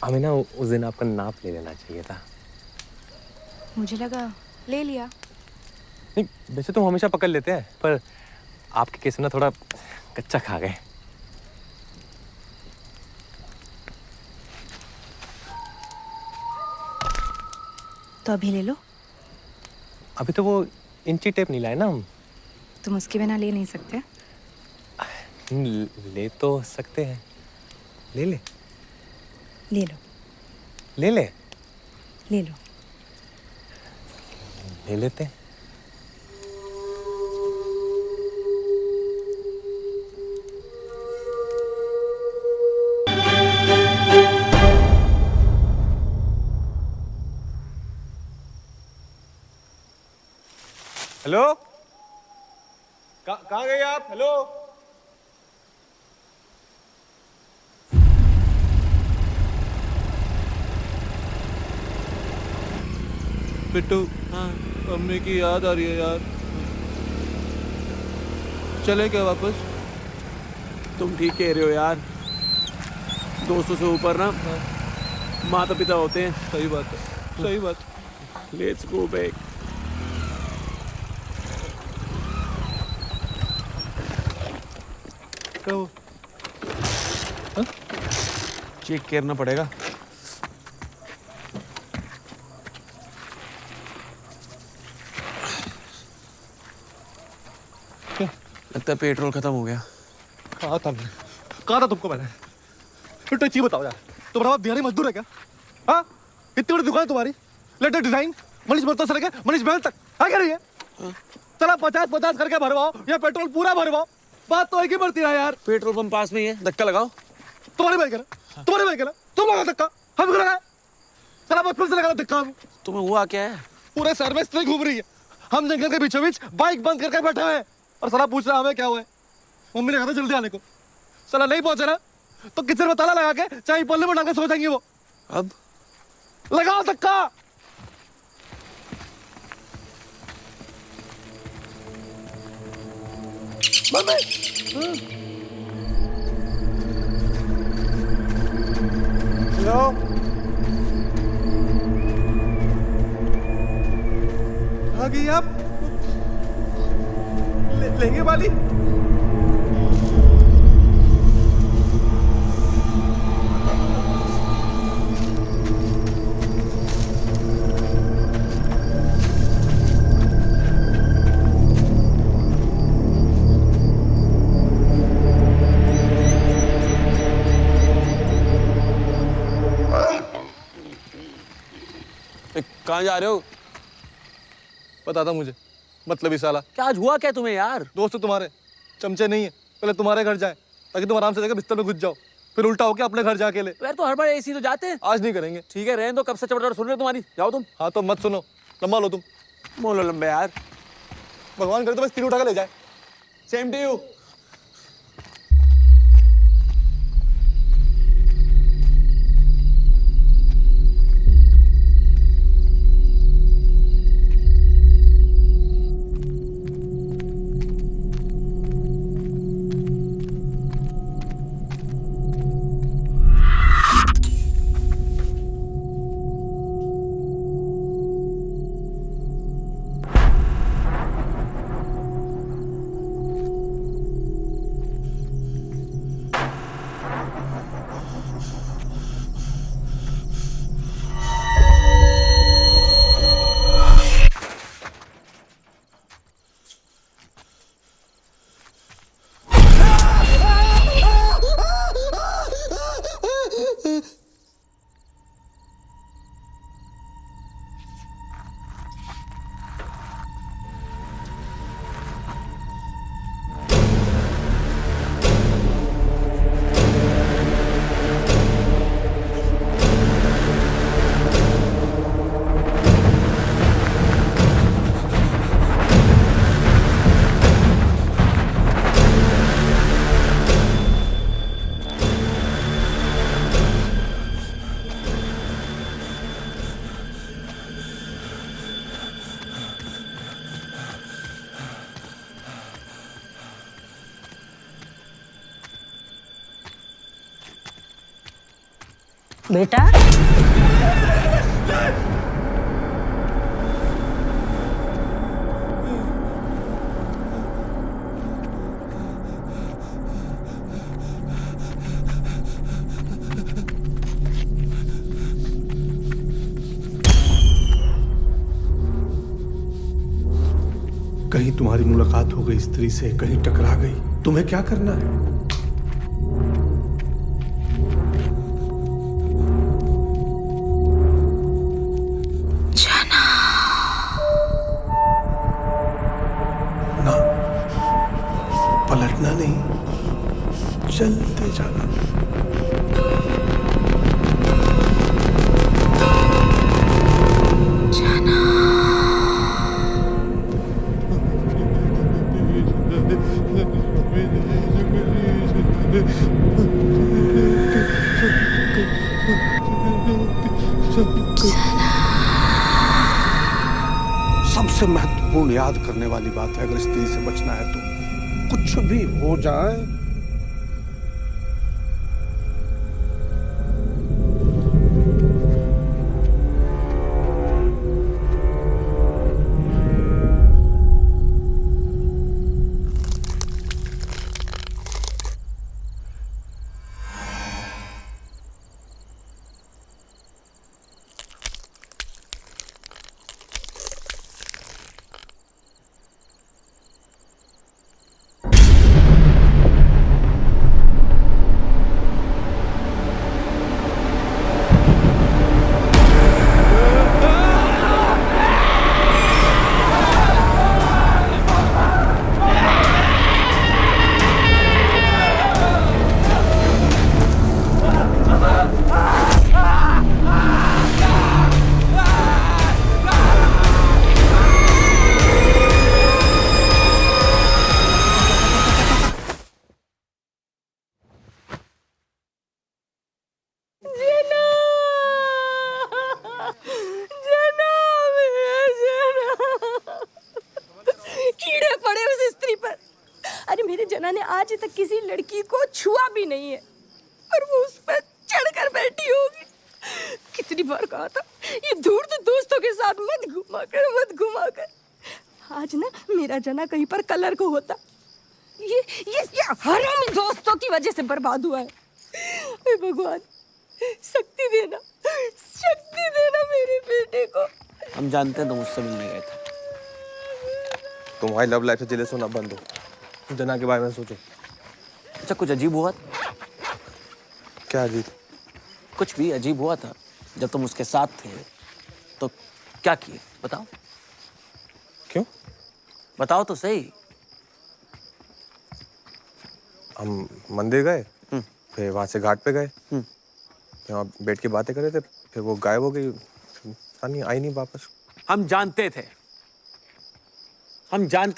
हमें ना उस दिन आपका नाप ले लेना चाहिए था। मुझे लगा ले लिया। नहीं, वैसे तो हम हमेशा पकड़ लेते हैं, पर आपके केस में ना थोड़ा कच्चा खा गए। तो अभी ले लो। अभी तो वो इंची टेप नहीं लाए ना हम। तुम उसके बिना ले नहीं सकते? ले तो सकते हैं। ले ले। ले लो। ले ले। ले लो। ले लेते हैं। हेलो, कहाँ गए आप? हेलो, बिट्टू। हाँ, मम्मी की याद आ रही है यार। चले क्या वापस? तुम ठीक कह रहे हो यार, दोस्तों से ऊपर ना माता पिता होते हैं। सही बात है, सही बात। Let's go back. चेक करना पड़ेगा। क्या लगता है पेट्रोल खत्म हो गया। कहा था तुमको मैंने। तो चीज बताओ यार, तुम्हारा बाप बिहारी मजदूर है क्या? हाँ, इतनी बड़ी दुकान है तुम्हारी, लेटेस्ट डिजाइन, मनीष मल्होत्रा से लेके मनीष महल तक है क्या? रही है चला 50-50 करके भरवाओ या पेट्रोल पूरा भरवाओ, बात तो एक ही पड़ती है यार। पेट्रोल पंप पास में ही है, धक्का लगाओ। तुम्हारे भाई करा, तुम्हारे भाई करा, तुम लगा धक्का, हम लगा। चला बचपन से लगा धक्का। तुम्हें हुआ क्या है? पूरे सर्विस नहीं घूम रही है, हम जंगल के बीचों बीच बाइक बंद करके बैठे हैं और साला पूछ रहा हमें क्या हुआ है। मम्मी ने कहा था जल्दी आने को, साला नहीं पहुंचे ना तो किचन में ताला लगा के चाय पल्ले में डाल के सो जाएंगे वो। अब लगाओ धक्का। मम्मी हेलो, आ गई आप? लेंगे वाली? कहाँ जा रहे हो? पता था मुझे, मतलब ही साला। क्या आज हुआ क्या तुम्हें यार? दोस्त तुम्हारे चमचे नहीं है, पहले तुम्हारे घर जाए ताकि तुम आराम से जाकर बिस्तर में घुस जाओ, फिर उल्टा होके अपने घर जाके ले। यार तो हर बार ऐसी तो जाते हैं। आज नहीं करेंगे। ठीक है, रहने दो, कब से चपड़ सुन रहे हो तुम्हारी। जाओ तुम। हाँ तो मत सुनो, लंबा लो तुम। बोलो लंबे यार, भगवान करे तो बस तीर उठा के ले जाए। Same to you. बेटा कहीं तुम्हारी मुलाकात हो गई स्त्री से, कहीं टकरा गई, तुम्हें क्या करना है? ना, पलटना नहीं, चलते जाना। सबसे महत्वपूर्ण याद करने वाली बात है, अगर स्त्री से बचना है तो कुछ भी हो जाए आज तक किसी लड़की को छुआ भी नहीं है और वो उस पर चढ़कर बैठी होगी। कितनी बार कहा था ये दूर तो दोस्तों के साथ मत घुमा कर। आज ना मेरा जना कहीं पर कलर को होता, ये हरामी दोस्तों की वजह से बर्बाद हुआ है। हे भगवान शक्ति देना मेरे बेटे को। हम जानते हैं तुम मुझसे मिलने गए थे। तुम्हारी लव लाइफ से जेलस होना बंद हो, जना के बारे में सोचो। अच्छा कुछ अजीब हुआ था? क्या अजीब? कुछ भी अजीब हुआ था जब तुम उसके साथ थे तो क्या किए बताओ? क्यों? बताओ तो सही। हम मंदिर गए, फिर वहां से घाट पे गए, वहाँ बैठ के बातें कर रहे थे, फिर वो गायब हो गई, आई नहीं वापस। हम जानते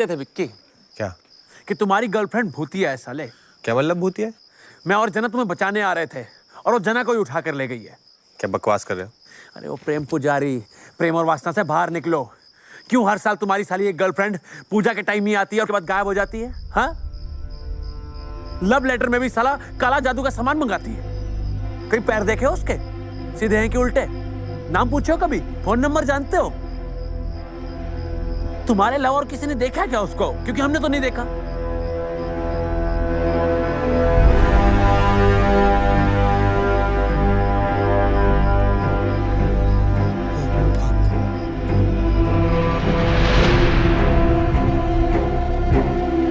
थे विक्की। क्या? कि तुम्हारी गर्लफ्रेंड भूतिया है साले। क्या मतलब भूतिया है? मैं और जना तुम्हें बचाने आ रहे थे और वो जना को ही उठा कर ले गई है। क्या बकवास कर रहे हो? अरे वो प्रेम पुजारी, प्रेम और वासना से बाहर निकलो। क्यों हर साल तुम्हारी साली एक गर्लफ्रेंड पूजा के टाइम ही आती है और उसके बाद गायब हो जाती है? हाँ, लव लेटर में भी साला काला जादू का सामान मंगाती है। कहीं पैर देखे हो उसके? सीधे हैं कि उल्टे? नाम पूछो कभी? फोन नंबर जानते हो? तुम्हारे अलावा और किसी ने देखा है क्या उसको? क्योंकि हमने तो नहीं देखा।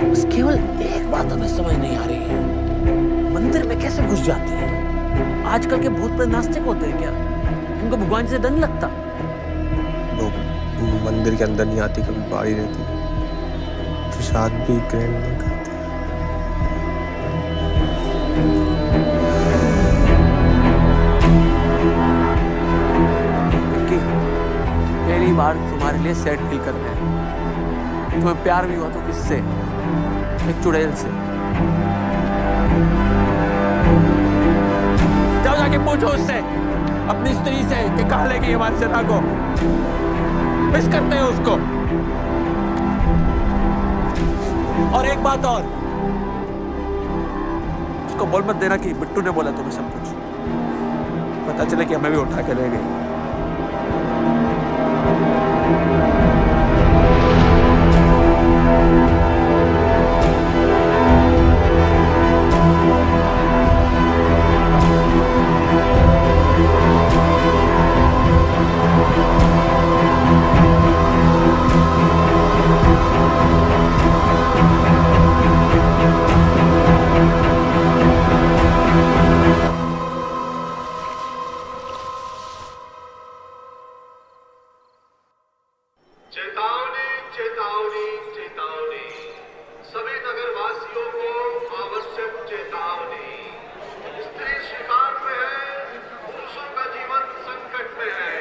बस केवल एक बात हमें समझ नहीं आ रही है, मंदिर में कैसे घुस जाती है? आजकल के भूत प्रेत नास्तिक होते हैं क्या? इनको भगवान से डर नहीं लगता? मंदिर के अंदर नहीं आती, कभी बाहर ही रहती, प्रसाद भी ग्रहण नहीं करते। पहली बार तुम्हारे लिए सेट फील कर रहे हैं। तुम्हें प्यार भी हुआ तो किससे? एक चुड़ैल से। जाओ जाके पूछो उससे, अपनी स्त्री से, कि कहाँ ले गई हमारी जना को। मिस करते हैं उसको। और एक बात और, उसको बोल मत देना कि बिट्टू ने बोला तुम्हें सब कुछ। पता चले कि हमें भी उठा के ले गई। चेतावनी चेतावनी चेतावनी, सभी नगरवासियों को आवश्यक चेतावनी। स्त्री शिकार में है, पुरुषों का जीवन संकट में है।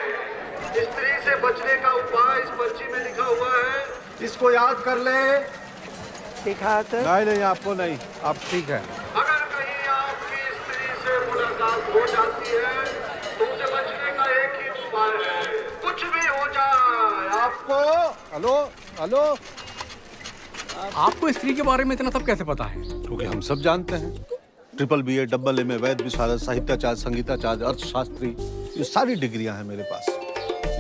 स्त्री से बचने का उपाय इस पर्ची में लिखा हुआ है, इसको याद कर ले। नहीं, आपको नहीं, आप ठीक है। अगर कहीं आपकी स्त्री से मुलाकात हो जाती है तो उसे बचने का एक ही उपाय है, कुछ भी हो जाए आपको। हेलो हेलो, आपको स्त्री के बारे में इतना सब कैसे पता है? क्योंकि हम सब जानते हैं। ट्रिपल BA, डबल MA, वैद विशारद, साहित्याचार्य, संगीताचार्य, अर्थशास्त्री, ये सारी डिग्रियां हैं मेरे पास।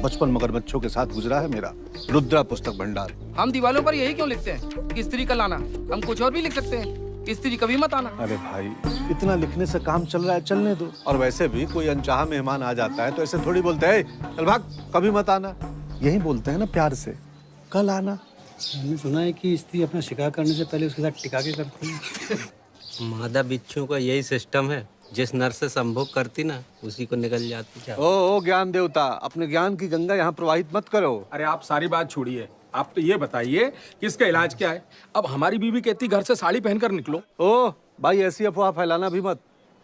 बचपन मगरमच्छों के साथ गुजरा है मेरा। रुद्रा पुस्तक भंडार। हम दीवारों पर यही क्यों लिखते हैं कि स्त्री का लाना? हम कुछ और भी लिख सकते हैं, स्त्री कभी मत आना। अरे भाई, इतना लिखने से काम चल रहा है, चलने दो। और वैसे भी कोई अनचाहा मेहमान आ जाता है तो ऐसे थोड़ी बोलते हैं चल भाग, कभी मत आना। यही बोलते हैं ना प्यार से, कल आना। मैंने सुना है कि स्त्री अपना शिकार करने से पहले उसके साथ टिका के करती है। मादा बिच्छू का यही सिस्टम है, जिस नर से संभोग करती ना उसी को निकल जाती। ओ ज्ञान देवता, अपने ज्ञान की गंगा यहाँ प्रवाहित मत करो। अरे आप सारी बात छोड़िए, आप तो ये बताइए कि इसका इलाज क्या है? अब हमारी बीवी कहती घर से साड़ी पहनकर निकलो। ओ भाई, ऐसी अफवाह फैलाना भी मत।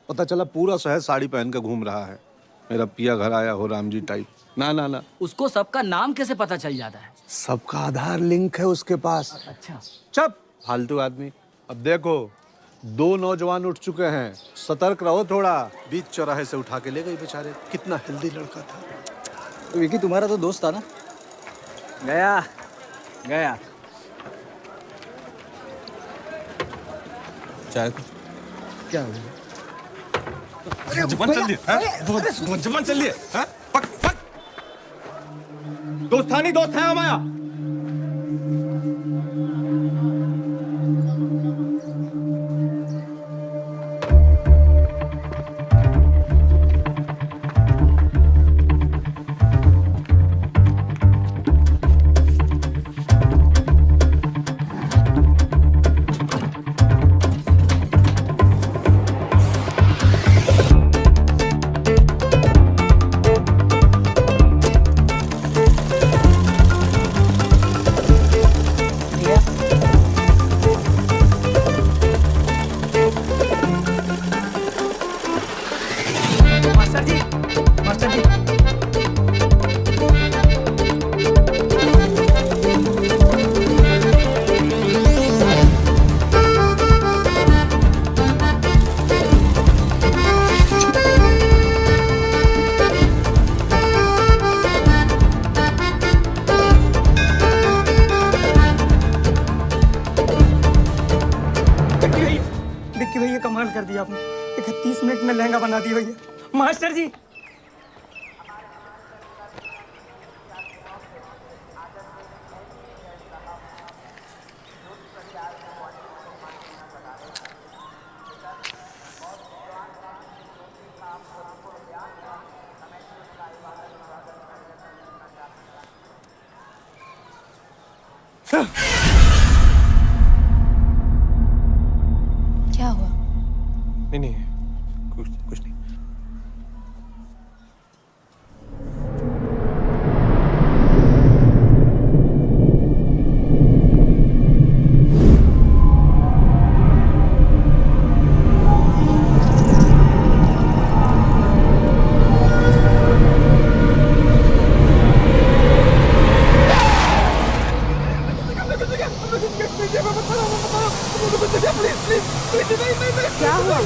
पता चला पूरा शहर साड़ी पहन कर घूम रहा है। मेरा पिया घर आया हो राम जी टाइप। ना ना ना, उसको सबका नाम कैसे पता चल जाता है? सबका आधार लिंक है उसके पास। अच्छा, चुप फालतू आदमी। अब देखो, 2 नौजवान उठ चुके हैं, सतर्क रहो थोड़ा। बीच चौराहे से उठा के ले गई बेचारे। कितना हेल्दी लड़का था। तो विकी तुम्हारा तो दोस्त था ना? गया गया। चाय क्या हो गया? जबान चल रही है, बहुत जबान चल रही है। पक पक, दोस्तानी दोस्त है हमारा। कमाल कर दिया आपने। 31 मिनट में लहंगा बना दिया भैया। मास्टर जी, क्या हुआ? नहीं, कुछ नहीं। क्या हुआ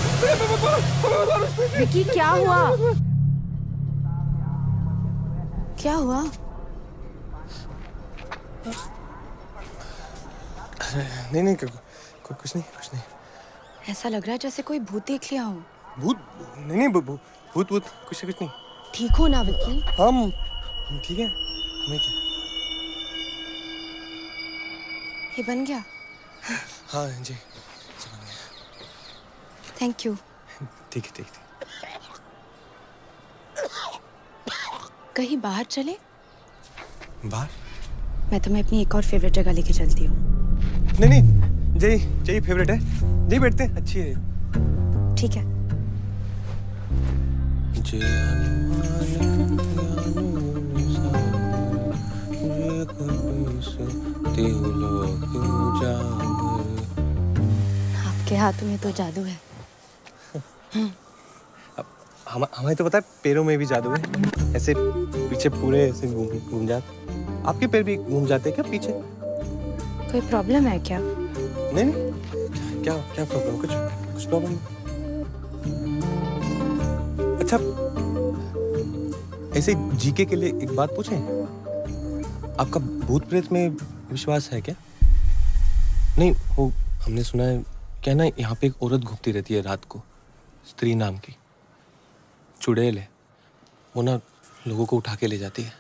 विकी? क्या हुआ? क्या हुआ? नहीं, कुछ नहीं। ऐसा लग रहा है जैसे कोई भूत देख लिया हो। भूत? नहीं, भूत भूत कुछ नहीं। ठीक हो ना विक्की? हम ठीक है, हमें क्या। ये बन गया? हाँ जी, थैंक यू। ठीक है। कहीं बाहर चले? बाहर? मैं तुम्हें अपनी एक और फेवरेट जगह लेके चलती हूँ। नहीं, जय फेवरेट है, जय बैठते हैं, अच्छी है। ठीक है। आपके हाथों में तो जादू है। हमें तो पता है पैरों में भी जादू है, ऐसे पीछे पूरे ऐसे घूम जाते। आपके पैर भी घूम जाते हैं क्या पीछे? कोई प्रॉब्लम है क्या? नहीं, क्या प्रॉब्लम? कुछ प्रॉब्लम? अच्छा, ऐसे जीके के लिए एक बात पूछें, आपका भूत प्रेत में विश्वास है क्या? नहीं, वो हमने सुना है क्या ना, यहाँ पे एक औरत घूमती रहती है रात को, स्त्री नाम की, चुड़ैल है, वो ना लोगों को उठा के ले जाती है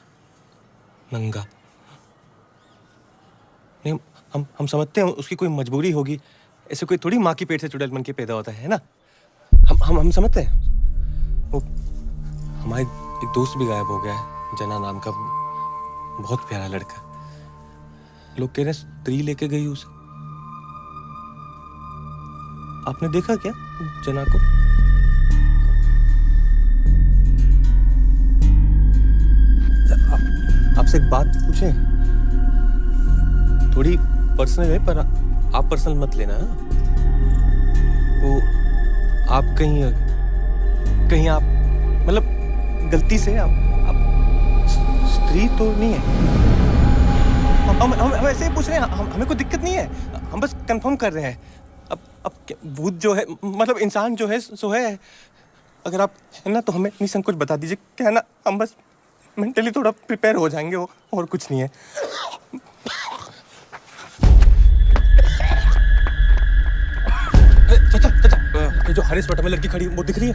नंगा। नहीं, हम समझते हैं उसकी कोई मजबूरी होगी, ऐसे कोई थोड़ी माँ की पेट से चुड़ैल बन के पैदा होता है ना। हम समझते हैं। वो हमारे एक दोस्त भी गायब हो गया है, जना नाम का, बहुत प्यारा लड़का। लोग कह रहे हैं स्त्री लेके गई उसे। आपने देखा क्या जना को? आपसे एक बात पूछें, थोड़ी पर्सनल है, पर आप पर्सनल मत लेना। वो आप कहीं आप मतलब गलती से आप स्त्री तो नहीं है? हम ऐसे ही पूछ रहे हैं, हमें कोई दिक्कत नहीं है, हम बस कंफर्म कर रहे हैं। अब भूत जो है, मतलब इंसान जो है सो है। अगर आप है ना तो हमें निसंकोच बता दीजिए, क्या है ना, हम बस मेंटली थोड़ा प्रिपेयर हो जाएंगे, और कुछ नहीं है। चाचा, ये जो हरे स्वेटर में लड़की खड़ी वो दिख रही है?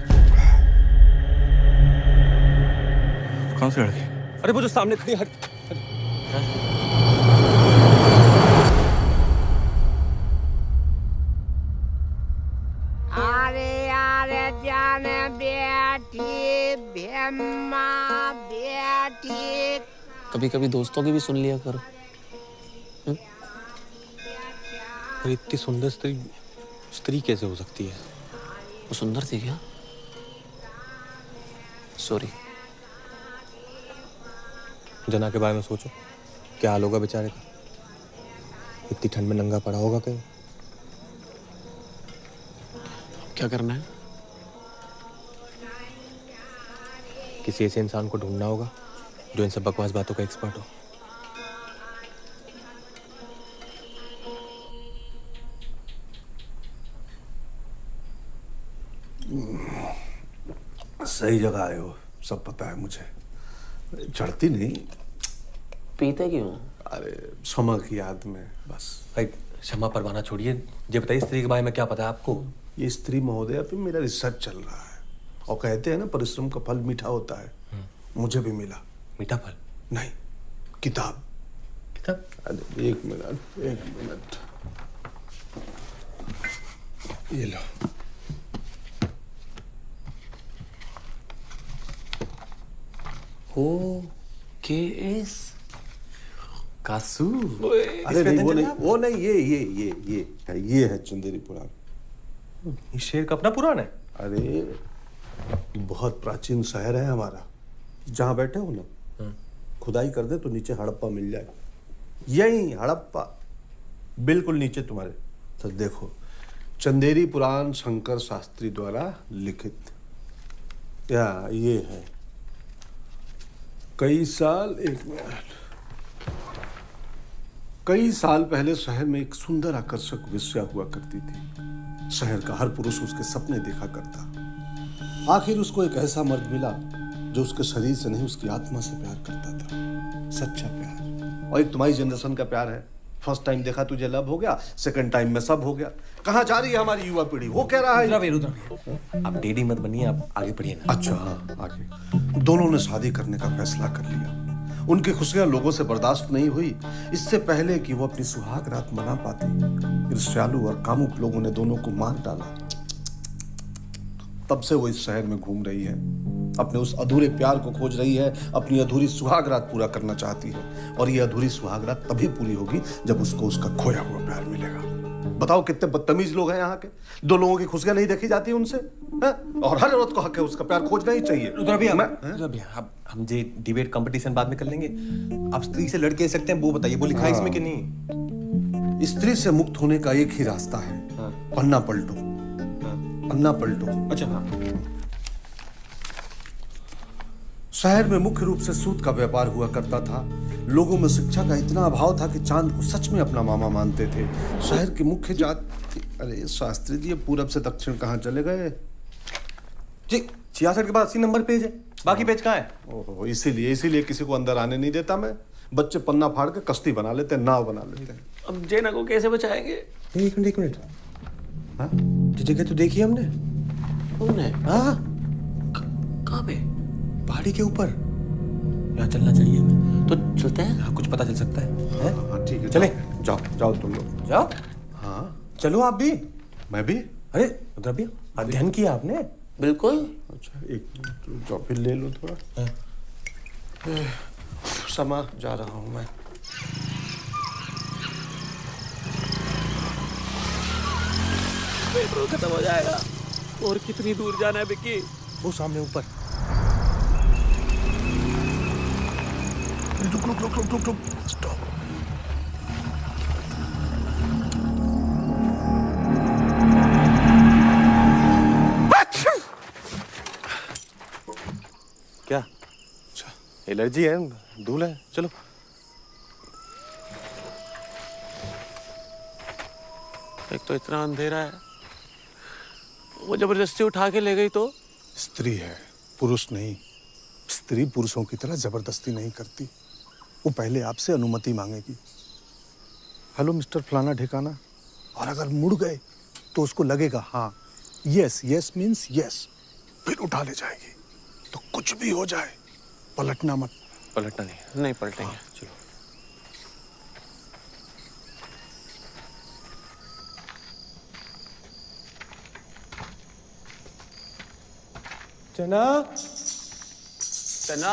कौन सी लड़की? अरे वो जो सामने खड़ी है। अरे जाने बेटी बेम्मा बेटी। कभी कभी दोस्तों की भी सुन लिया करो। पर इतनी सुंदर स्त्री कैसे हो सकती है? वो सुंदर थी क्या? सॉरी। जना के बारे में सोचो, क्या हाल होगा बेचारे का। इतनी ठंड में नंगा पड़ा होगा कहीं। क्या करना है? किसी ऐसे इंसान को ढूंढना होगा जो इन सब बकवास बातों का एक्सपर्ट हो। सही जगह आए हो, सब पता है मुझे। चढ़ती नहीं। पीते क्यों? अरे क्षमा की याद में बस। भाई क्षमा परवाना छोड़िए, ये बताइए स्त्री के बारे में क्या पता है आपको? ये स्त्री महोदया पे मेरा रिसर्च चल रहा है, और कहते हैं ना परिश्रम का फल मीठा होता है। मुझे भी मिला। मीठा फल? नहीं, किताब। अरे एक मिनट ये लो। KS कासू। अरे नहीं, वो नहीं, ये है चंदेरी पुराण। ये शेर का अपना पुराण है? अरे बहुत प्राचीन शहर है हमारा। जहाँ बैठे हो ना, खुदाई कर दे तो नीचे हड़प्पा मिल जाए। यही हड़प्पा बिल्कुल नीचे तुम्हारे। तो देखो, चंदेरी पुराण शंकर शास्त्री द्वारा लिखित। ये है कई साल पहले शहर में एक सुंदर आकर्षक वेश्या हुआ करती थी। शहर का हर पुरुष उसके सपने देखा करता। आखिर उसको एक ऐसा मर्द मिला जो उसके शरीर से नहीं, उसकी आत्मा से प्यार करता था। सच्चा प्यार। और एक तुम्हारी जनरेशन का प्यार है, फर्स्ट टाइम देखा तुझे लव हो गया, सेकंड टाइम में सब हो गया। कहाँ जा रही है हमारी युवा पीढ़ी? वो कह रहा है आप डेडी मत बनिए, आप आगे बढ़िए ना। अच्छा हाँ, आगे। दोनों ने शादी करने का फैसला कर लिया। उनकी खुशियां लोगों से बर्दाश्त नहीं हुई। इससे पहले कि वो अपनी सुहाग रात मना पाते, ईर्ष्यालु और कामुक लोगों ने दोनों को मार डाला। तब से वो इस शहर में घूम रही है, अपने उस अधूरे प्यार को खोज रही है, अपनी अधूरी सुहाग रात पूरा करना चाहती है। और ये अधूरी सुहाग रात तभी पूरी होगी जब उसको उसका खोया हुआ प्यार मिलेगा। बताओ कितने बदतमीज लोग हैं यहाँ के। दो लोगों की खुशियां नहीं देखी जाती उनसे, है? और हर औरत को हक है उसका प्यार खोजना ही चाहिए। हम जे डिबेट कंपटीशन बाद में कर लेंगे। आप स्त्री से लड़के सकते हैं, वो बताइए, वो लिखा है इसमें कि नहीं? स्त्री से मुक्त होने का एक ही रास्ता है, पन्ना पलटो। पन्ना पलटो। अच्छा हाँ। शहर में मुख्य रूप से सूत का व्यापार हुआ करता था। लोगों में शिक्षा का इतना अभाव था कि चांद को सच में अपना मामा मानते थे। शहर की मुख्य जाति, अरे शास्त्री जी, पूरब से दक्षिण कहाँ चले गए जी? 66 के बाद 80 नंबर पेज है, बाकी पेज कहाँ है? ओहो, इसीलिए किसी को अंदर आने नहीं देता मैं। बच्चे पन्ना फाड़ के कश्ती बना लेते हैं, नाव बना लेते हैं। अब जेना को कैसे बचाएंगे? एक मिनट। हाँ, जगह तो देखी हमने। हाँ, कहाँ पे? पहाड़ी के ऊपर। यहाँ चलना चाहिए हमें। तो चलते हैं? हाँ, कुछ पता चल सकता है। हाँ ठीक है, चले। जाओ तुम लोग जाओ। हाँ चलो आप भी। मैं भी। अरे उधर भी अध्ययन किया आपने? बिल्कुल। अच्छा एक मिनट, जाओ फिर ले लो थोड़ा। समा जा रहा हूँ मैं। पेट्रोल खत्म हो जाएगा। और कितनी दूर जाना है विक्की? वो सामने ऊपर। रुक स्टॉप। क्या? एलर्जी है, धूल है। चलो। एक तो इतना अंधेरा है, वो जबरदस्ती उठा के ले गई तो? स्त्री है, पुरुष नहीं। स्त्री पुरुषों की तरह जबरदस्ती नहीं करती। वो पहले आपसे अनुमति मांगेगी। हेलो मिस्टर फलाना ठिकाना, और अगर मुड़ गए तो उसको लगेगा हाँ यस मीन्स यस, फिर उठा ले जाएगी। तो कुछ भी हो जाए पलटना मत। पलटना नहीं पलटेंगे। हाँ, चलो। चना चना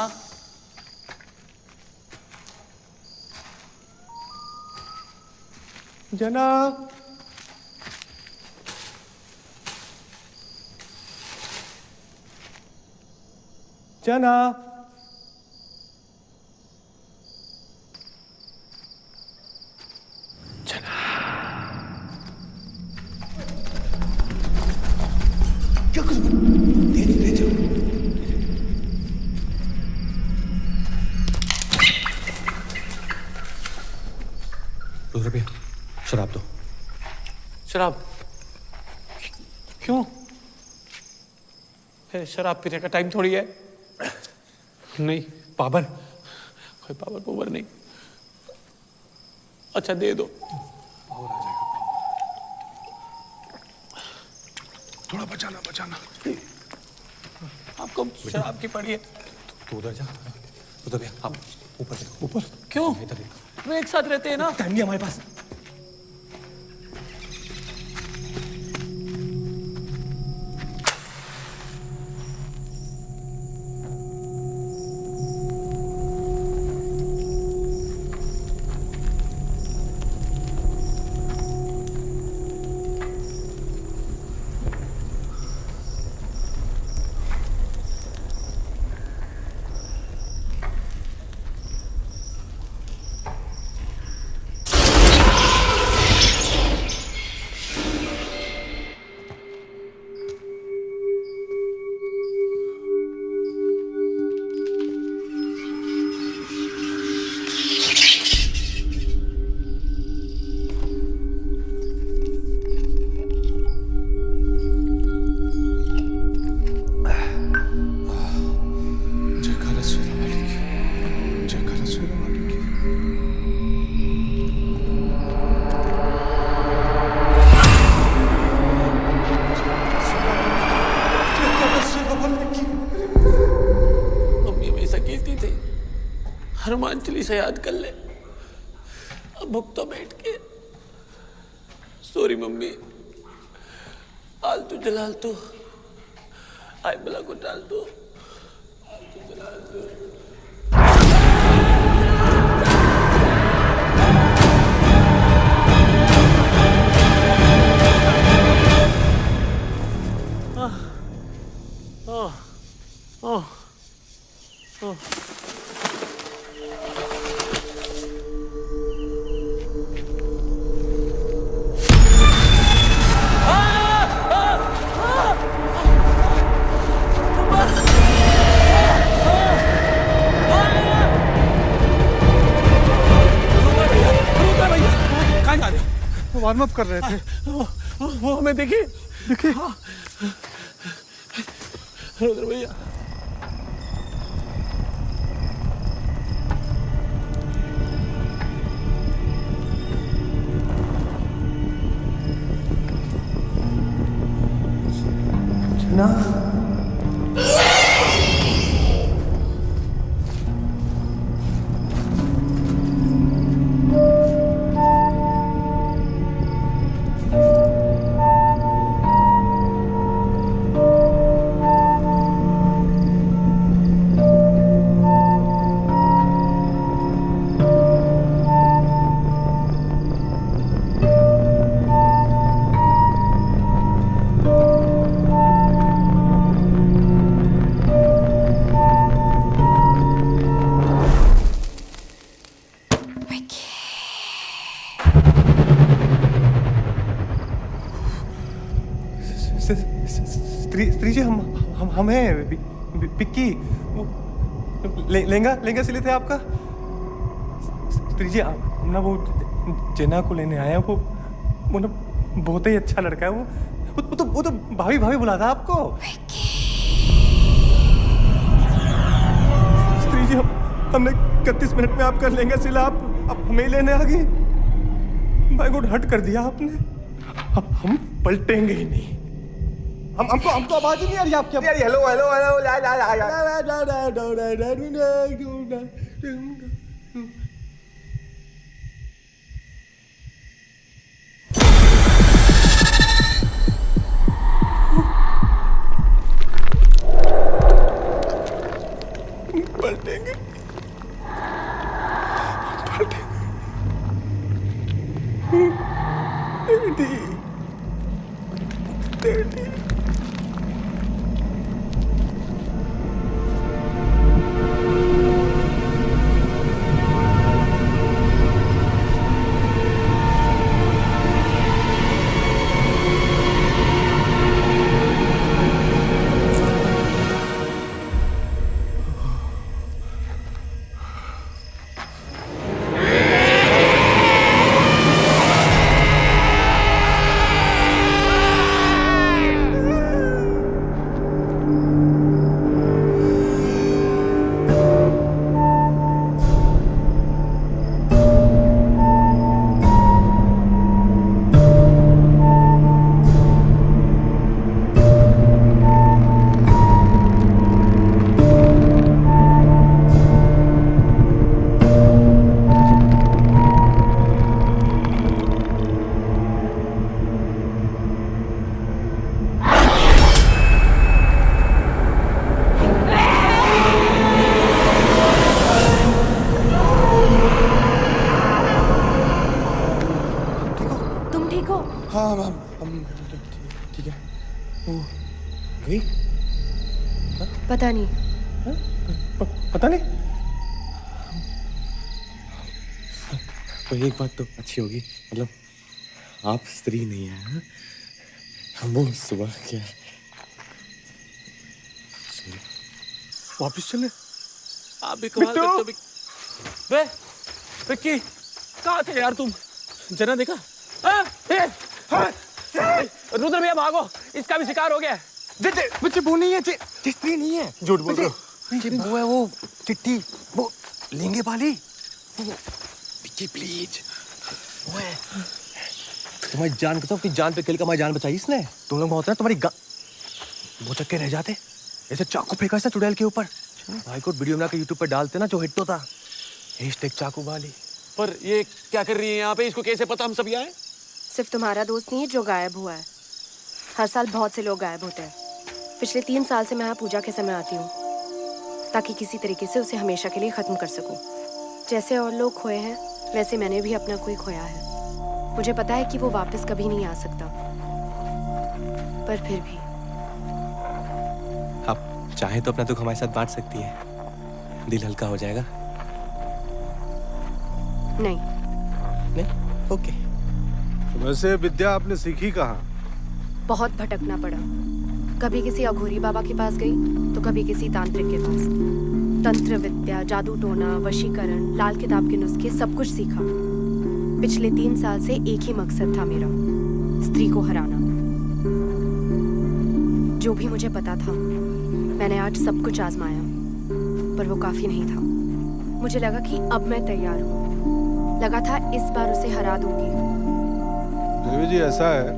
जना चना क्या कुछ धीरे चलो। रुपया शराब दो। शराब? क्यों? शराब पीने का टाइम थोड़ी है। नहीं पावर, कोई पावर नहीं। अच्छा दे दो। थोड़ा बचाना। आपको शराब की पड़ी है? तू उधर जा, उधर भी आप ऊपर देखो। ऊपर क्यों? इधर देखो। वे एक साथ रहते हैं ना। टाइम नहीं हमारे पास। थी, हनुमान चालीसा याद कर ले। अब भुक तो बैठ के। सॉरी मम्मी, आलतू जलालतू, आई बला को डाल दो। आलतू जलालतू। वार्म अप कर रहे थे। वो हमें देखिए रुद्र भैया। ना स्त्री जी हमें पिक्की लेंगा सिले थे आपका। स्त्री जी हम ना वो जेना को लेने आए हैं। वो ना बहुत ही अच्छा लड़का है। वो तो भाभी बुला था आपको। स्त्री जी हमने 31 मिनट में आप कर लेंगे सिला। आप हमें लेने आ गई। भाई गुड हट कर दिया आपने। अब हम पलटेंगे ही नहीं। हमको आवाज ही नहीं आ रही आपकी। हेलो पलटेंगे। डैडी ठीक है। अभी पता नहीं। पता नहीं। तो एक बात तो अच्छी होगी, मतलब आप स्त्री नहीं है। हाँ? वो सुबह क्या वापिस चले। आप भी कमाल करते हो। बे विक्की कहाँ थे यार तुम? जना देखा? रुद्र भैया भागो, इसका भी शिकार हो गया। बच्चे वो नहीं है, स्त्री नहीं है। झूठ बोल रहे हो। वो है वो चिट्ठी, वो लेंगे वाली। विक्की प्लीज, वो है। तुम्हारी जान कसम, अपनी जान पे खेल कर हमारी जान बचाई इसने। तुम लोग होते ना तुम्हारी वो चक्के रह जाते। ऐसे चाकू फेंका इसने चुड़ैल के ऊपर। भाई को वीडियो बना के यूट्यूब पे डालते ना जो हिट होता #चाकू वाली। पर ये क्या कर रही है यहाँ पे? इसको कैसे पता हम सब यहाँ हैं? सिर्फ तुम्हारा दोस्त नहीं है जो गायब हुआ है। हर साल बहुत से लोग गायब होते हैं। पिछले 3 साल से मैं यहाँ पूजा के समय आती हूँ ताकि किसी तरीके से उसे हमेशा के लिए खत्म कर सकूं। जैसे और लोग खोए हैं वैसे मैंने भी अपना कोई खोया है। मुझे पता है कि वो वापस कभी नहीं आ सकता, पर फिर भी आप चाहे तो अपना दुख हमारे साथ बांट सकती है, दिल हल्का हो जाएगा। नहीं। ओके। वैसे विद्या आपने सीखी कहाँ? बहुत भटकना पड़ा। कभी किसी अघोरी बाबा के पास गई तो कभी किसी तांत्रिक के पास। तंत्र विद्या, जादू टोना, वशीकरण, लाल किताब के नुस्खे सब कुछ सीखा। पिछले 3 साल से एक ही मकसद था मेरा, स्त्री को हराना। जो भी मुझे पता था मैंने आज सब कुछ आजमाया, पर वो काफी नहीं था। मुझे लगा कि अब मैं तैयार हूँ। लगा था इस बार उसे हरा दूंगी। देवी जी ऐसा है,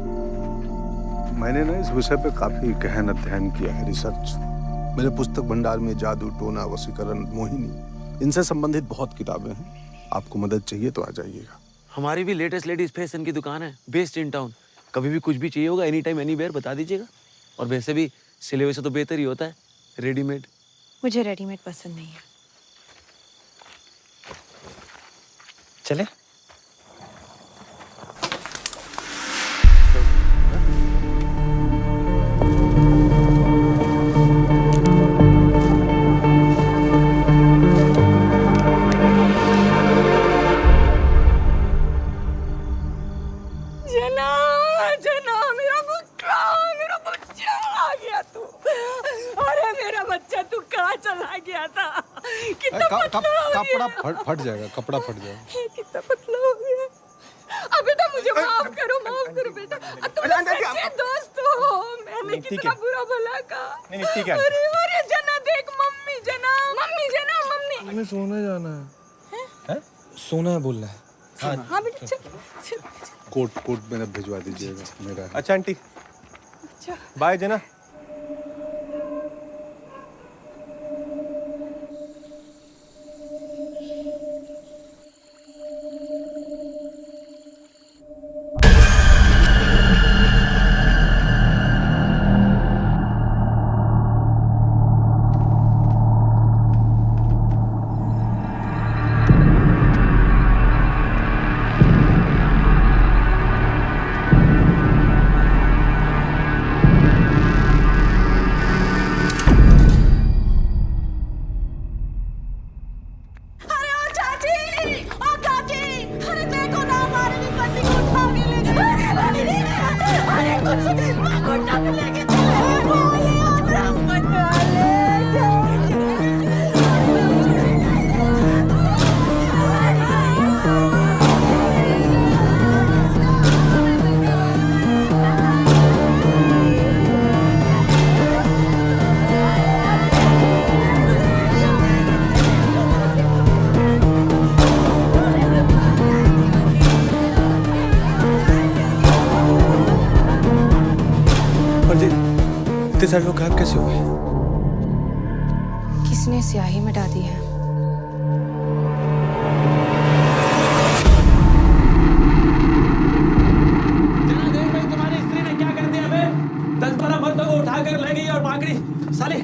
मैंने ना इस विषय पे काफी गहन अध्ययन किया है, रिसर्च। मेरे पुस्तक भंडार में जादू टोना, वशीकरण, मोहिनी, इनसे संबंधित बहुत किताबें हैं। आपको मदद चाहिए तो आ जाइएगा। हमारी भी लेटेस्ट लेडीज फैशन की दुकान है, बेस्ड इन टाउन। कभी भी कुछ भी चाहिए होगा, एनी टाइम एनीवेयर बता दीजिएगा। और वैसे भी सिले हुए से तो बेहतर ही होता है रेडीमेड। मुझे रेडीमेड पसंद नहीं है। चले? कपड़ा फट जाएगा, कपड़ा फट जाएगा। कितना पतला हो गया। अबे तो मुझे माफ करो बेटा। तुम सच्चे दोस्त हो। मैंने कितना बुरा भला कहा। नहीं ठीक है। अरे जना देख, मम्मी जना। हमें सोने जाना है? सोना है बोलना है। हाँ बेटा चल। कोट मेरा भिजवा दीजिएगा मेरा। अच्छा आंटी, बाय जना। इतने सारे लोग गायब कैसे हुए? किसने स्याही मिटा दी है? देख भाई तुम्हारी स्त्री ने क्या कर दिया बे? 10-12 मर्दों को उठाकर ले गई और माकड़ी साले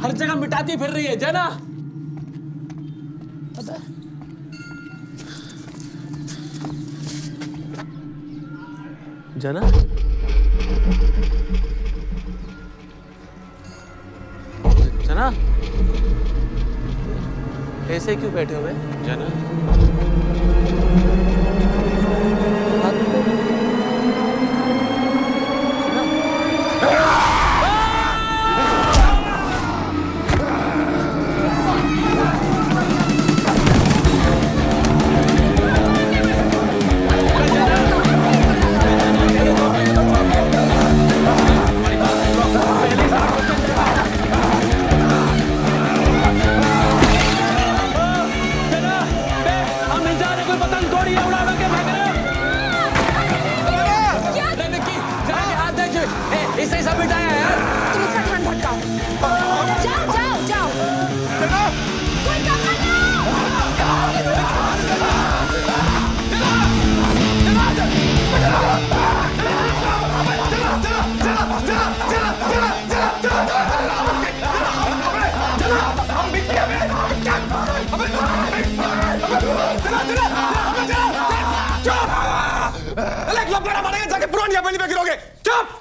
हर जगह मिटाती फिर रही है। जना जना जना ऐसे क्यों बैठे हुए जना? हम मिल जाने कोई पतंग तोड़ी थप्पड़ मारेंगे जाके पुरानी हवेली में गिरोगे। चुप।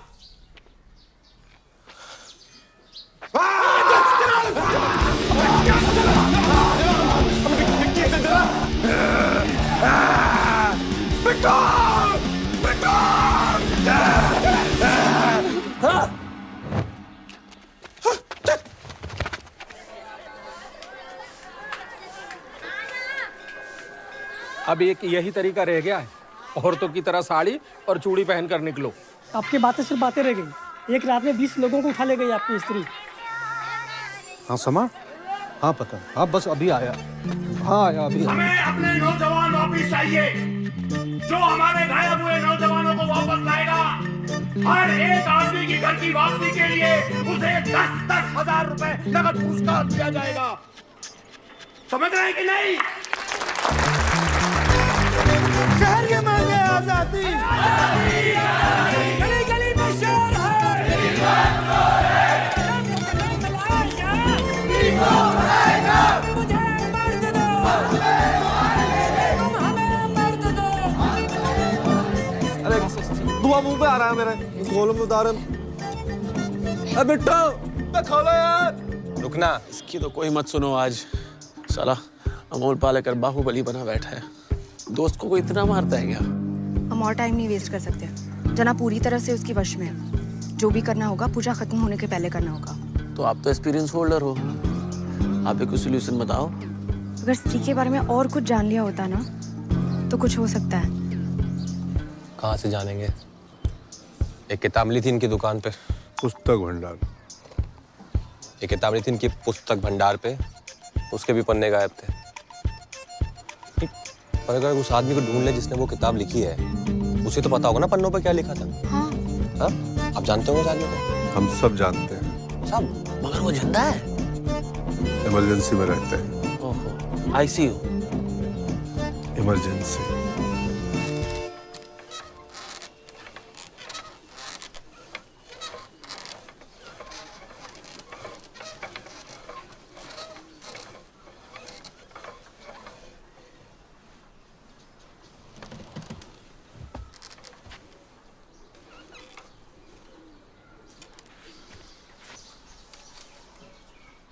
अब एक यही तरीका रह गया है, औरतों की तरह साड़ी और चूड़ी पहनकर निकलो। आपकी बातें सिर्फ बातें रह गई। एक रात में 20 लोगों को उठा ले गई आपकी स्त्री। हाँ समा, हाँ पता, हाँ बस अभी आया, हाँ आया अभी। हमें अपने नौजवान वापिस चाहिए, जो हमारे गायब हुए नौजवानों को वापस लाएगा। हर एक आदमी की घर की वापसी के लिए उसे 10-10 हजार रुपए नगद पुरस्कार दिया जाएगा। समझ रहे हैं कि नहीं? शहर के मांगे आजादी, गली गली में शोर अरे धुआं मुंह पे आ रहा है मेरे, खोलो मुदारम। अबे बिट्टू खोलो यार। रुकना, इसकी तो कोई मत सुनो। आज साला अमोल पालेकर बाहुबली बना बैठा है, दोस्त को कोई इतना मारता है क्या? हम और टाइम नहीं वेस्ट कर सकते। जना पूरी तरह से उसकी वश में है। जो भी करना होगा पूजा खत्म होने के पहले करना होगा। तो आप तो एक्सपीरियंस होल्डर हो, आप एक सोल्यूशन बताओ। अगर स्त्री के बारे में और कुछ जान लिया होता ना तो कुछ हो सकता है। कहाँ से जानेंगे? एक किताब मिली थी इनकी दुकान पे, पुस्तक भंडार। एक किताब मिली थी इनकी पुस्तक भंडार पे, उसके भी पन्ने गायब थे। पर अगर उस आदमी को ढूंढ ले जिसने वो किताब लिखी है, उसे तो पता होगा ना पन्नों पे क्या लिखा था। हाँ? आप जानते हो उस आदमी को? हम सब जानते हैं। सब? मगर वो जिंदा है? इमरजेंसी में रहते हैं। ओहो, आईसीयू। इमरजेंसी।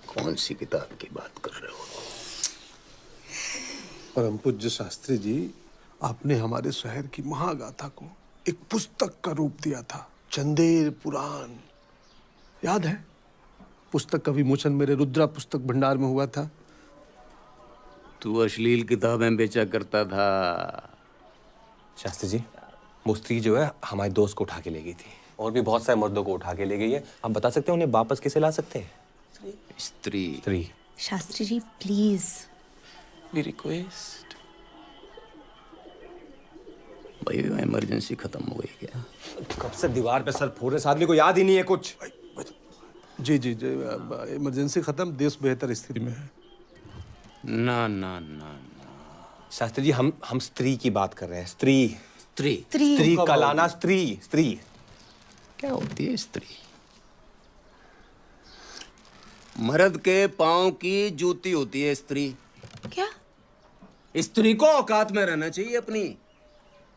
कौन सी किताब की बात कर रहे हो? परम पूज्य शास्त्री जी, आपने हमारे शहर की महागाथा को एक पुस्तक का रूप दिया था, चंदेर पुराण। याद है? पुस्तक का विमोचन मेरे रुद्रा पुस्तक भंडार में हुआ था। तू अश्लील किताबें बेचा करता था। शास्त्री जी, वो स्त्री जो है हमारे दोस्त को उठा के ले गई थी, और भी बहुत सारे मर्दों को उठा के ले गई है। आप बता सकते हैं उन्हें वापस कैसे ला सकते हैं? स्त्री। शास्त्री जी प्लीज, भी रिक्वेस्ट। भाई इमरजेंसी खत्म हो गई क्या? कब से दीवार पे सर फोड़ रहे, इस आदमी को याद ही नहीं है कुछ। जी जी जी, इमरजेंसी खत्म, देश बेहतर स्थिति में है। ना ना ना ना शास्त्री जी, हम स्त्री की बात कर रहे हैं। स्त्री स्त्री स्त्री का लाना। स्त्री स्त्री क्या होती है? स्त्री मर्द के पांव की जूती होती है स्त्री। क्या? स्त्री को औकात में रहना चाहिए अपनी,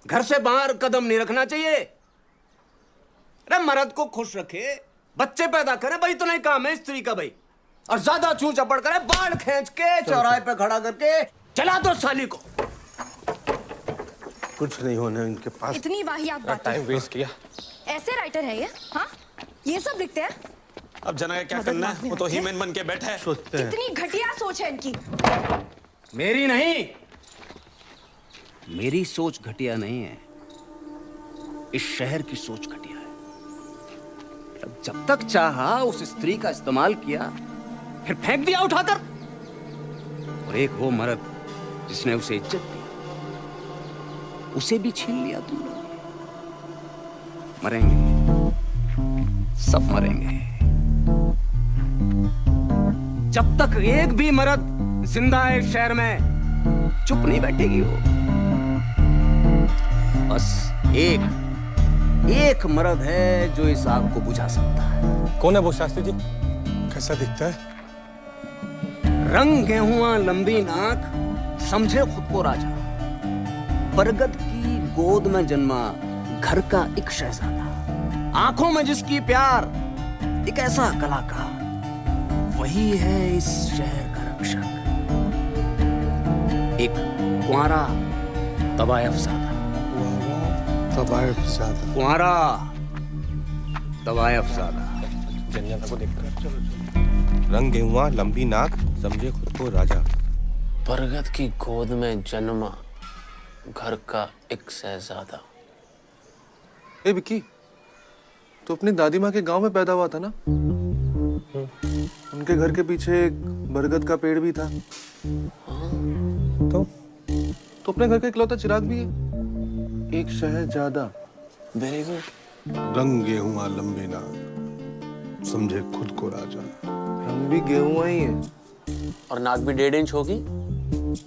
घर से बाहर कदम नहीं रखना चाहिए। अरे मर्द को खुश रखे, बच्चे पैदा करे, भाई तो नहीं काम है स्त्री का भाई। और ज्यादा छू चपड़ करे, बाल खींच के चौराहे पे खड़ा करके चला दो साली को। कुछ नहीं होने इनके पास। इतनी वाहियात बातें। टाइम वेस्ट किया। ऐसे राइटर है ये? हाँ, ये सब लिखते हैं? अब जना का क्या करना है? वो तो हीमैन बन के बैठा है। सोचते हैं। कितनी घटिया सोच है इनकी। मेरी नहीं, मेरी सोच घटिया नहीं है, इस शहर की सोच घटिया है। जब तक चाहा उस स्त्री का इस्तेमाल किया, फिर फेंक दिया उठाकर। और एक वो मर्द जिसने उसे इज्जत दी, उसे भी छीन लिया तुम लोग। मरेंगे, सब मरेंगे। जब तक एक भी मर्द जिंदा है इस शहर में, चुप नहीं बैठेगी वो। बस एक मर्द है जो इस आग को बुझा सकता है। कौन है वो शास्त्री जी? कैसा दिखता है? रंग गेहुआ, लंबी नाक, समझे खुद को राजा। बरगद की गोद में जन्मा, घर का एक शहजादा, आंखों में जिसकी प्यार, एक ऐसा कलाकार, वही है इस शहर का रक्षक। एक कुंवारा तवायफज़ादा। तवायफज़ादा। कुंवारा तवायफज़ादा। जंजन को देखकर रंग गेहुआ लंबी नाक समझे खुद को राजा। बरगद की गोद में जन्मा घर का एक शहजादा। ए विक्की, तो अपनी दादी माँ के गांव में पैदा हुआ था ना? उनके घर के पीछे एक बरगद का पेड़ भी था। तो अपने घर का इकलौता चिराग भी है। एक शहजादा। Very good. रंग गेहुआ लंबी नाक समझे खुद को राजा। रंग भी गेहुआ ही है और नाक भी 1.5 इंच होगी।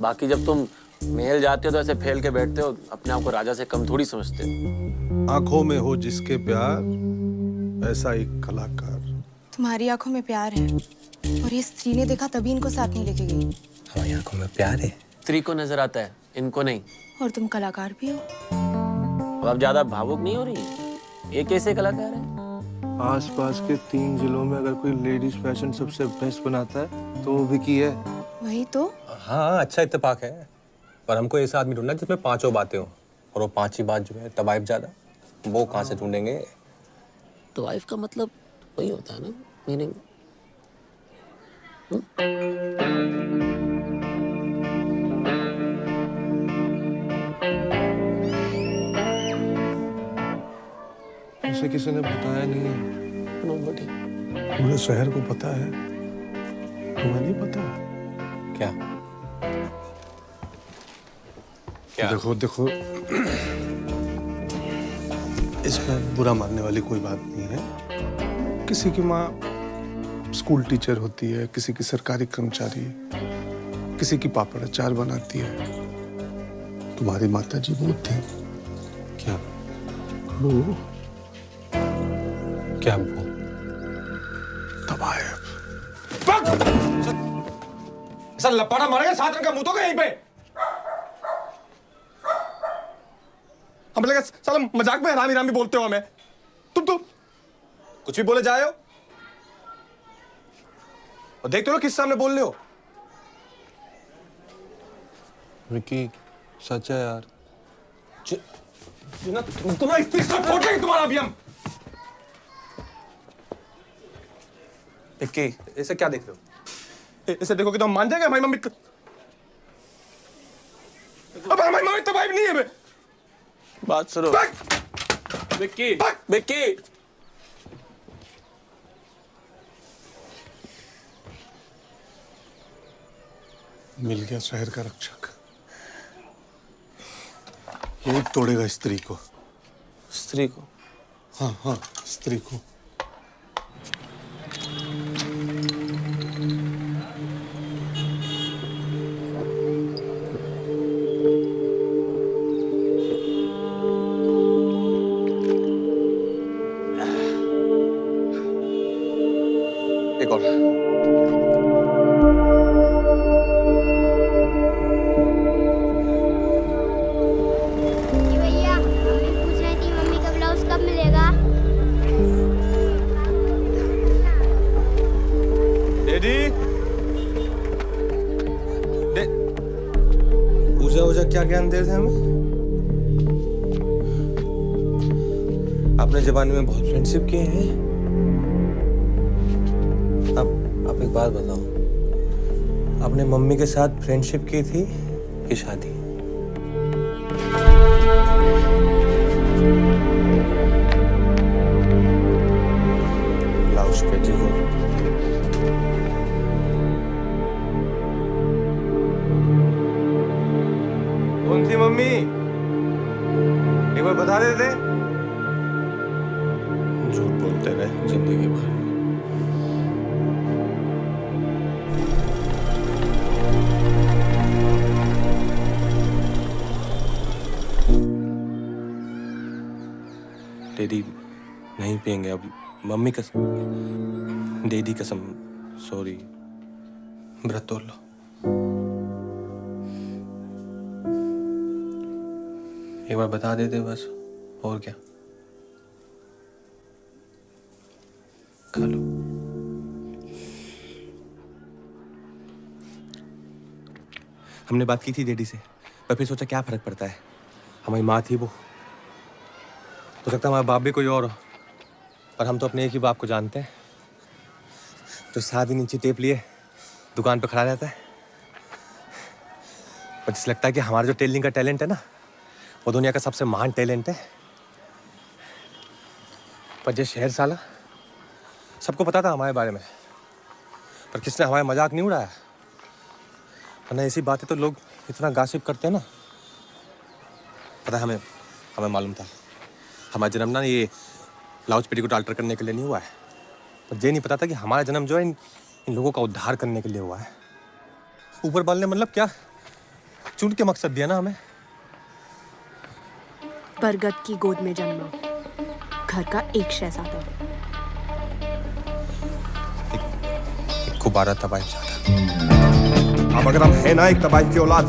बाकी जब तुम महल जाते हो तो ऐसे फैल के बैठते हो, अपने आप को राजा से कम थोड़ी समझते हो। आंखों में हो जिसके प्यार, ऐसा एक कलाकार। तुम्हारी आंखों में प्यार है और ये स्त्री ने देखा तभी इनको साथ नहीं लेके गई। हमारी आंखों में प्यार है। स्त्री को नजर आता है, इनको नहीं। और तुम कलाकार भी हो। अब ज्यादा भावुक नहीं हो रही? ये कैसे कलाकार है? आसपास के 3 जिलों में अगर कोई लेडीज फैशन सबसे बेस्ट बनाता है तो वो विकी है। वही तो। हाँ अच्छा इत्तेफाक है, पर हमको ऐसा आदमी ढूंढना जिसमें 5 बातें हो, और वो 5 ही बात जो है तवायफज़ादा, वो कहाँ से ढूंढेंगे? तवाइफ का मतलब वही होता है ना, मीनिंग। ऐसे किसी ने बताया नहीं है। पूरे शहर को पता है, तुम्हें नहीं पता? क्या? क्या? देखो इसमें बुरा मानने वाली कोई बात नहीं है। किसी की माँ स्कूल टीचर होती है, किसी की सरकारी कर्मचारी, किसी की पापड़ अचार बनाती है। तुम्हारी माता जी वो थी। क्या वो? क्या वो? तवायफ। ऐसा लपाड़ा मारेगा 7 रंग का मुंह तो यहीं पे। हमें लगा साला मजाक में हरामी रामी बोलते हो हमें। तुम कुछ भी बोले जाए हो और देखते हो किस सामने बोल रहे हो। विकी सच है यार। तुम्हारा स्त्री सब फोड़ देंगे तुम्हारा अभी हम। विक्की ऐसे क्या देख रहे हो? ऐसे देखोगे तो हम मान जाएंगे हमारी मम्मी। अब हमारी मम्मी तवाइफ नहीं है बे। बात सुनो विक्की। विक्की मिल गया शहर का रक्षक। ये तोड़ेगा स्त्री को। स्त्री को? हाँ स्त्री को। एक और। भैया मम्मी पूछ रही थी मम्मी का ब्लाउज कब मिलेगा? डैडी पूजा क्या ज्ञान दे रहे थे हमें? आपने जवानी में बहुत फ्रेंडशिप किए हैं। आप एक बात बताओ, आपने मम्मी के साथ फ्रेंडशिप की थी कि शादी? ब्लाउज पे जी कौन थी मम्मी? एक बार बता देते। झूठ बोलते रहे जिंदगी भर। डैडी नहीं पियेंगे अब। मम्मी कसम, डैडी कसम, सॉरी। व्रत तोड़ लो। एक बार बता देते बस, और क्या? खा लो। हमने बात की थी डैडी से, पर फिर सोचा क्या फर्क पड़ता है, हमारी माँ थी वो। हो सकता है हमारा बाप भी कोई और हो, पर हम तो अपने एक ही बाप को जानते हैं, तो 7 इंची टेप लिए दुकान पे खड़ा रहता है। और जिससे लगता है कि हमारा जो टेलरिंग का टैलेंट है ना, वो दुनिया का सबसे महान टैलेंट है। पर ये शहर साला, सबको पता था हमारे बारे में, पर किसने हमारा मजाक नहीं उड़ाया। वरना ऐसी बातें तो लोग इतना गासिप करते हैं ना। पता है हमें मालूम था हमारा जन्म ना ये ब्लाउज पेटीकोट अल्टर करने के लिए नहीं हुआ है, पर ये नहीं पता था कि हमारा जन्म जो है इन लोगों का उद्धार करने के लिए हुआ है। ऊपर वाले ने मतलब क्या चुन के मकसद दिया ना हमें। बरगद की गोद में जन्मा, घर का एक शहजादा। एक गुब्बारा तबाही ज्यादा। अब अगर हम है ना एक तबाही की औलाद,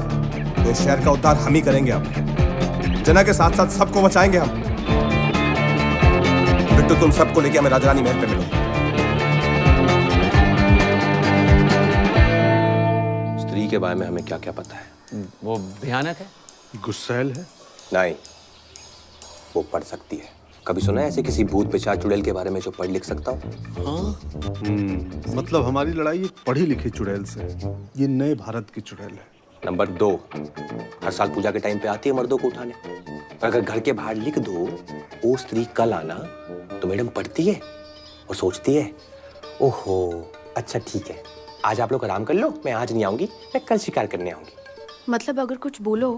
तो इस शहर का उद्धार हम ही करेंगे। अब जना के साथ साथ सबको बचाएंगे हम। बिट्टू तुम सबको लेके हमें राजरानी महल पे मिलो। स्त्री के बारे में हमें क्या क्या पता है? वो भयानक है, गुस्सैल है। नहीं, वो पढ़ सकती है। कभी सुना है ऐसे किसी भूत पिशाच चुड़ैल के बारे में जो पढ़ लिख सकता हो? हाँ? मतलब हमारी लड़ाई एक पढ़ी लिखी चुड़ैल से। ये नए भारत की चुड़ैल है। नंबर 2, हर साल पूजा के टाइम पे आती है मर्दों को उठाने। और अगर घर के बाहर लिख दो वो स्त्री कल आना, तो मैडम पढ़ती है और सोचती है, ओहो अच्छा ठीक है, आज आप लोग आराम कर लो, मैं आज नहीं आऊंगी, मैं कल शिकार करने आऊंगी। मतलब अगर कुछ बोलो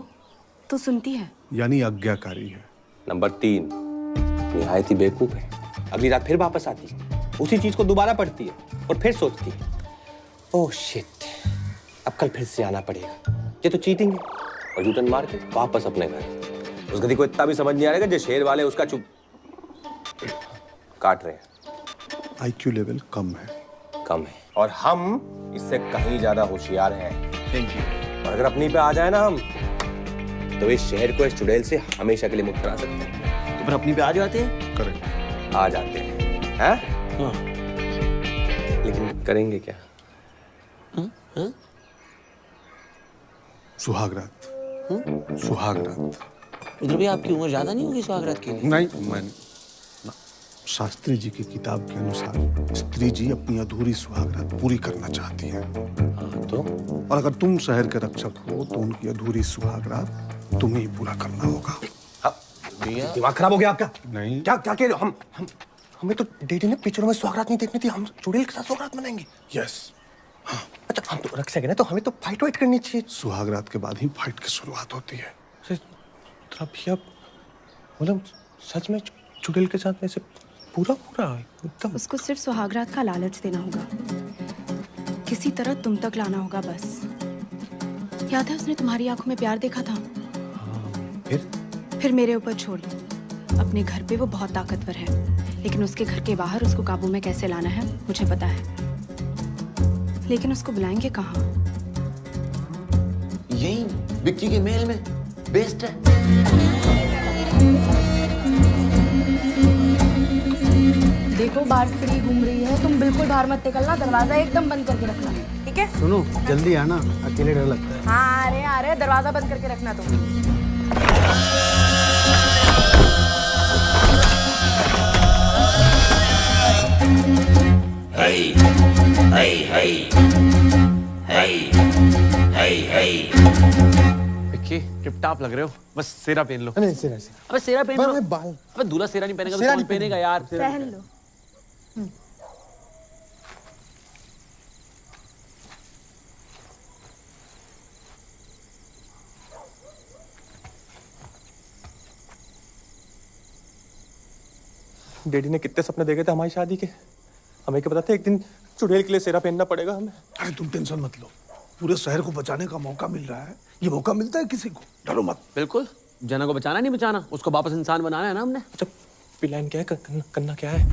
तो सुनती है, यानी आज्ञाकारी है। नंबर 3, निहायत ही बेवकूफ है। अगली रात फिर वापस आती है, उसी चीज को दोबारा पढ़ती है और फिर सोचती है, ओह शिट, अब कल फिर से आना पड़ेगा, ये तो चीटिंग है। और यूटर्न मार के वापस अपने घर। उस गधी को इतना भी समझ नहीं आ रहा जो शेर वाले उसका चुप काट रहे हैं। आईक्यू लेवल कम है। और हम इससे कहीं ज्यादा होशियार हैं। Thank you. और अगर अपनी पे आ जाए ना हम, तो इस शहर को इस चुड़ैल से हमेशा के लिए मुक्त करा सकते हैं। तो फिर अपनी पे आ जाते हैं? करेक्ट, आ जाते हैं। हाँ? लेकिन करेंगे क्या? सुहागरात। सुहागरात। इधर भी आपकी उम्र ज्यादा नहीं होगी सुहागरात के लिए? नहीं, मैंने शास्त्री जी की किताब के अनुसार स्त्री जी अपनी अधूरी सुहागरात पूरी करना चाहती हैं। तो? और अगर तुम शहर के रक्षक हो तो उनकी अधूरी सुहागरात तुम्हें ही पूरा करना होगा। दिमाग खराब हो गया आपका? नहीं। क्या क्या कह रहे हो? हमें तो डैडी ने पिक्चरों में सुहागरात नहीं देखनी थी, हम चुड़ैल के साथ सुहागरात मनाएंगे। यस। हाँ। अच्छा हम तो रक्षक है ना, तो हमें तो फाइट वाइट करनी चाहिए। सुहागरात के बाद ही फाइट की शुरुआत होती है। मतलब सच में चुड़ैल के साथ ऐसे पूरा एकदम? उसको सिर्फ सुहागरात का लालच देना होगा, किसी तरह तुम तक लाना होगा बस। याद है उसने तुम्हारी आंखों में प्यार देखा था? फिर मेरे ऊपर छोड़ दो। अपने घर पे वो बहुत ताकतवर है, लेकिन उसके घर के बाहर उसको काबू में कैसे लाना है मुझे पता है। लेकिन उसको बुलाएंगे कहाँ? यही बिक्की के मेल में बेस्ट है। देखो बाहर स्त्री घूम रही है, तुम बिल्कुल बाहर मत निकलना, दरवाजा एकदम बंद करके रखना, ठीक है? सुनो, जल्दी आना, अकेले डर लगता है। हाँ अरे दरवाजा बंद करके रखना तुम। Hey, hey, hey, hey, hey, hey. Vicky, tip-top लग रहे हो, बस सेरा पहन लो। नहीं, सेरा। अबे सेरा पहन लो। अबे दूल्हा सेरा नहीं पहनेगा तो कौन पहनेगा यार? पहन लो। डैडी ने कितने सपने देखे थे हमारी शादी के, हमें क्या पता था एक दिन चुड़ैल के लिए सेरा पहनना पड़ेगा हमें। अरे तुम टेंशन मत लो, पूरे शहर को बचाने का मौका मिल रहा है। ये मौका मिलता है किसी को, डरो मत। बिल्कुल, जना को बचाना नहीं बचाना, उसको वापस इंसान बनाना है ना हमने। अच्छा प्लान क्या है, करना क्या है?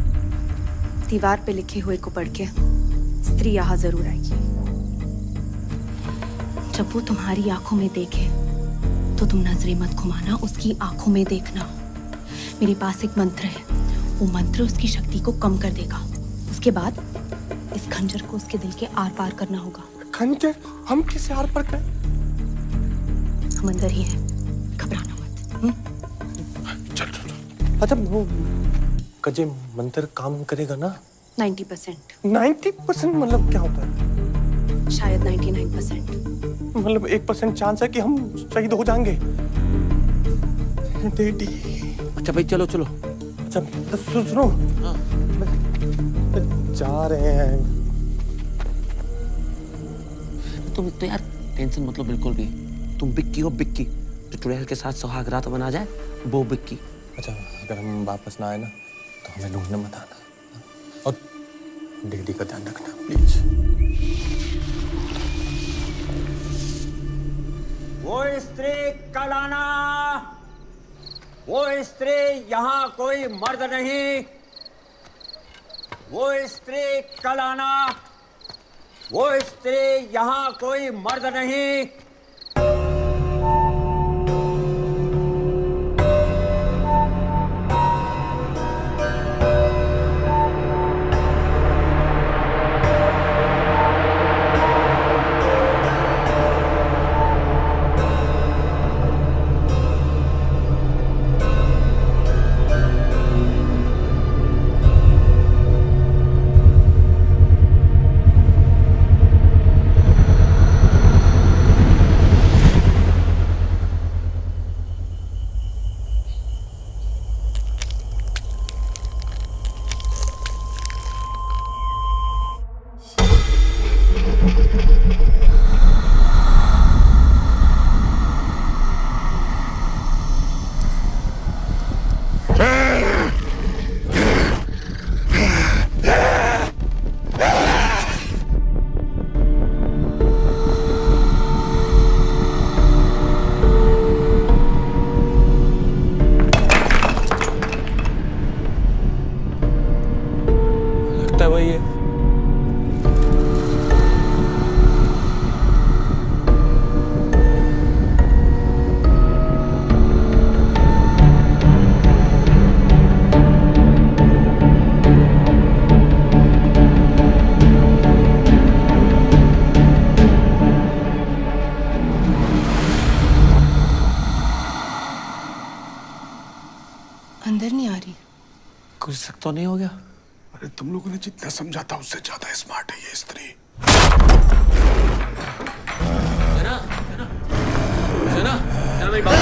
दीवार पे लिखे हुए को पढ़ के स्त्री यहाँ जरूर आएगी। जब वो तुम्हारी आंखों में देखे तो तुम नजरें मत घुमाना, उसकी आंखों में देखना। मेरे पास एक मंत्र है, वो मंत्र उसकी शक्ति को कम कर देगा। उसके बाद इस खंजर को उसके दिल के आर पार करना होगा। खंजर? हम किसे आर पार करें? हम अंदर ही हैं, घबराना मत। चल चल। अच्छा वो कजे मंत्र काम करेगा ना? 90%। 90% मतलब क्या होता है? शायद 99%। मतलब 1% चांस है कि हम शहीद हो जाएंगे। डैडी। अच्छा भाई चलो चलो। अच्छा तो सुनो। हाँ। जा रहे हैं। तुम तो यार टेंशन मतलब बिल्कुल भी। तुम बिक्की हो बिक्की। जो चुड़ैल के साथ सुहाग रात बना जाए वो बिक्की। अच्छा अगर हम वापस ना आए ना तो हमें ढूंढने मत आना और डैडी का ध्यान रखना प्लीज। वो स्त्री कल आना। वो स्त्री यहाँ कोई मर्द नहीं। वो स्त्री कल आना। वो स्त्री यहाँ कोई मर्द नहीं। अंदर नहीं आ रही। कुछ शक तो नहीं हो गया? अरे तुम लोगों ने जितना समझा था उससे ज्यादा स्मार्ट है ये स्त्री। जना, जना, जना, जना मेरी बात।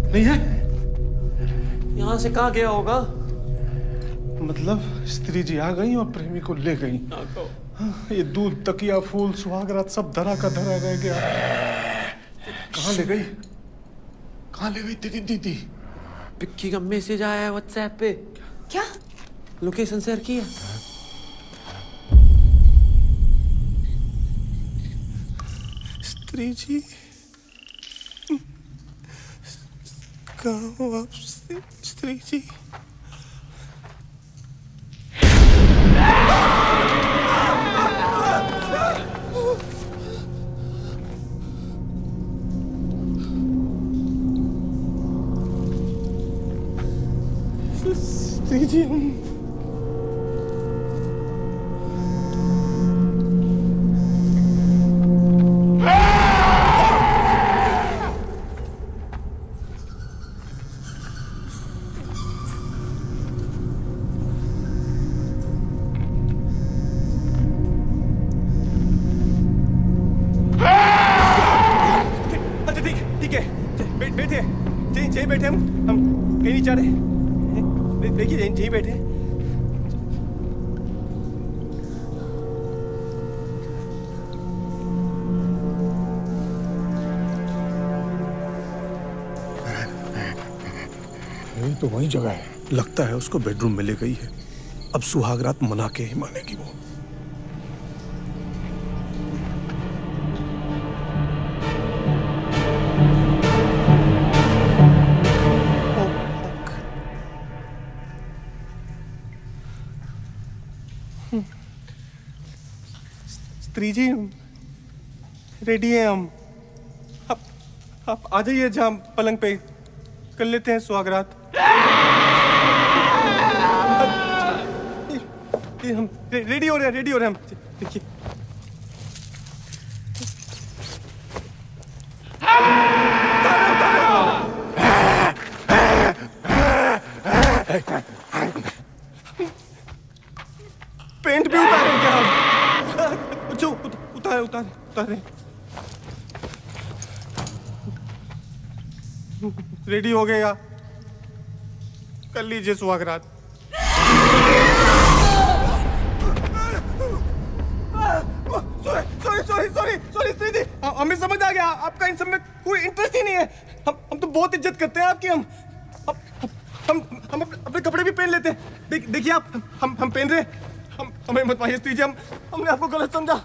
नहीं है? यहाँ से कहाँ गया होगा? मतलब स्त्री जी आ गई और प्रेमी को ले गई। ये दूध तकिया फूल सुहागरात सब धरा का धरा रह गया। कहाँ ले गई? कहाँ ले गई तेरी दीदी? पिक्की का मैसेज आया है व्हाट्सएप पे। क्या? लोकेशन शेयर की है। स्त्री जी कहाँ हो आप स्त्री जी? स्त्री जी बेचारे देखिए यहीं बैठे। ये तो वही जगह है। लगता है उसको बेडरूम में ले गई है। अब सुहागरात मना के ही मानेगी वो। स्त्री जी रेडी हैं हम। आप आ जाइए जहाँ पलंग पे कर लेते हैं सुहागरात। हम रेडी हो रहे हैं हम। देखिए पेंट भी उतारे क्या हम? जो उतारे रेडी हो गए या कर लीजिए सुहागरात। सॉरी स्त्री जी, हमें समझ आ गया आपका इन सब में कोई इंटरेस्ट ही नहीं है। हम तो बहुत इज्जत करते हैं आपकी। हम अपने कपड़े भी पहन लेते हैं। देखिए आप हम पहन रहे हैं। हमें मत मारिए स्त्री जी, हमने आपको गलत समझा।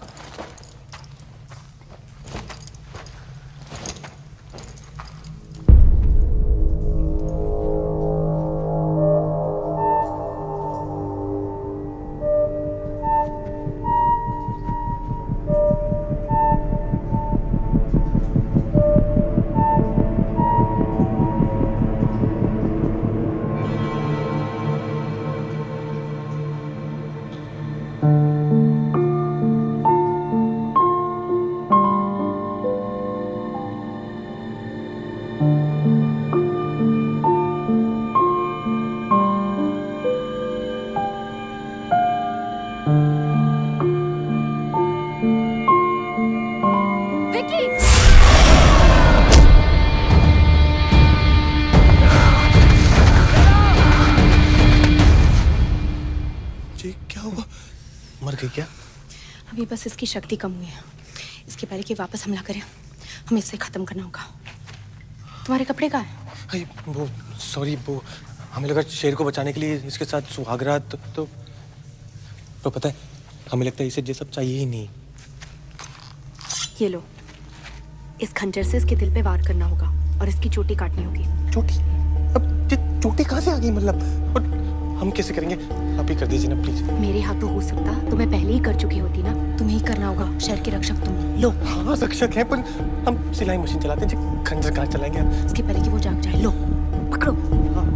क्या? अभी बस इसकी शक्ति कम हुई है। इसके पहले कि वापस हमला करें हमें इसे खत्म करना होगा। तुम्हारे कपड़े कहाँ हैं? वो सॉरी, वो हमें लगा शेर को बचाने के लिए इसके साथ सुहागरात तो पता है हमें लगता है इसे ये सब चाहिए ही नहीं। ये लो, इस खंजर से इसके दिल पे वार करना होगा और इसकी चोटी काटनी होगी। चोटी? अब ये चोटी कहाँ से आ गई? मतलब और हम कैसे करेंगे? आप ही कर दीजिए ना प्लीज। मेरे हाथों हो सकता तो मैं पहले ही कर चुकी होती ना। तुम्हें ही करना होगा, शहर के रक्षक तुम। लो। हाँ रक्षक है, पर हम सिलाई मशीन चलाते हैं, खंजर कहाँ चलाएंगे? इसके पहले कि वो जाग जाए। लो पकड़ो। हाँ।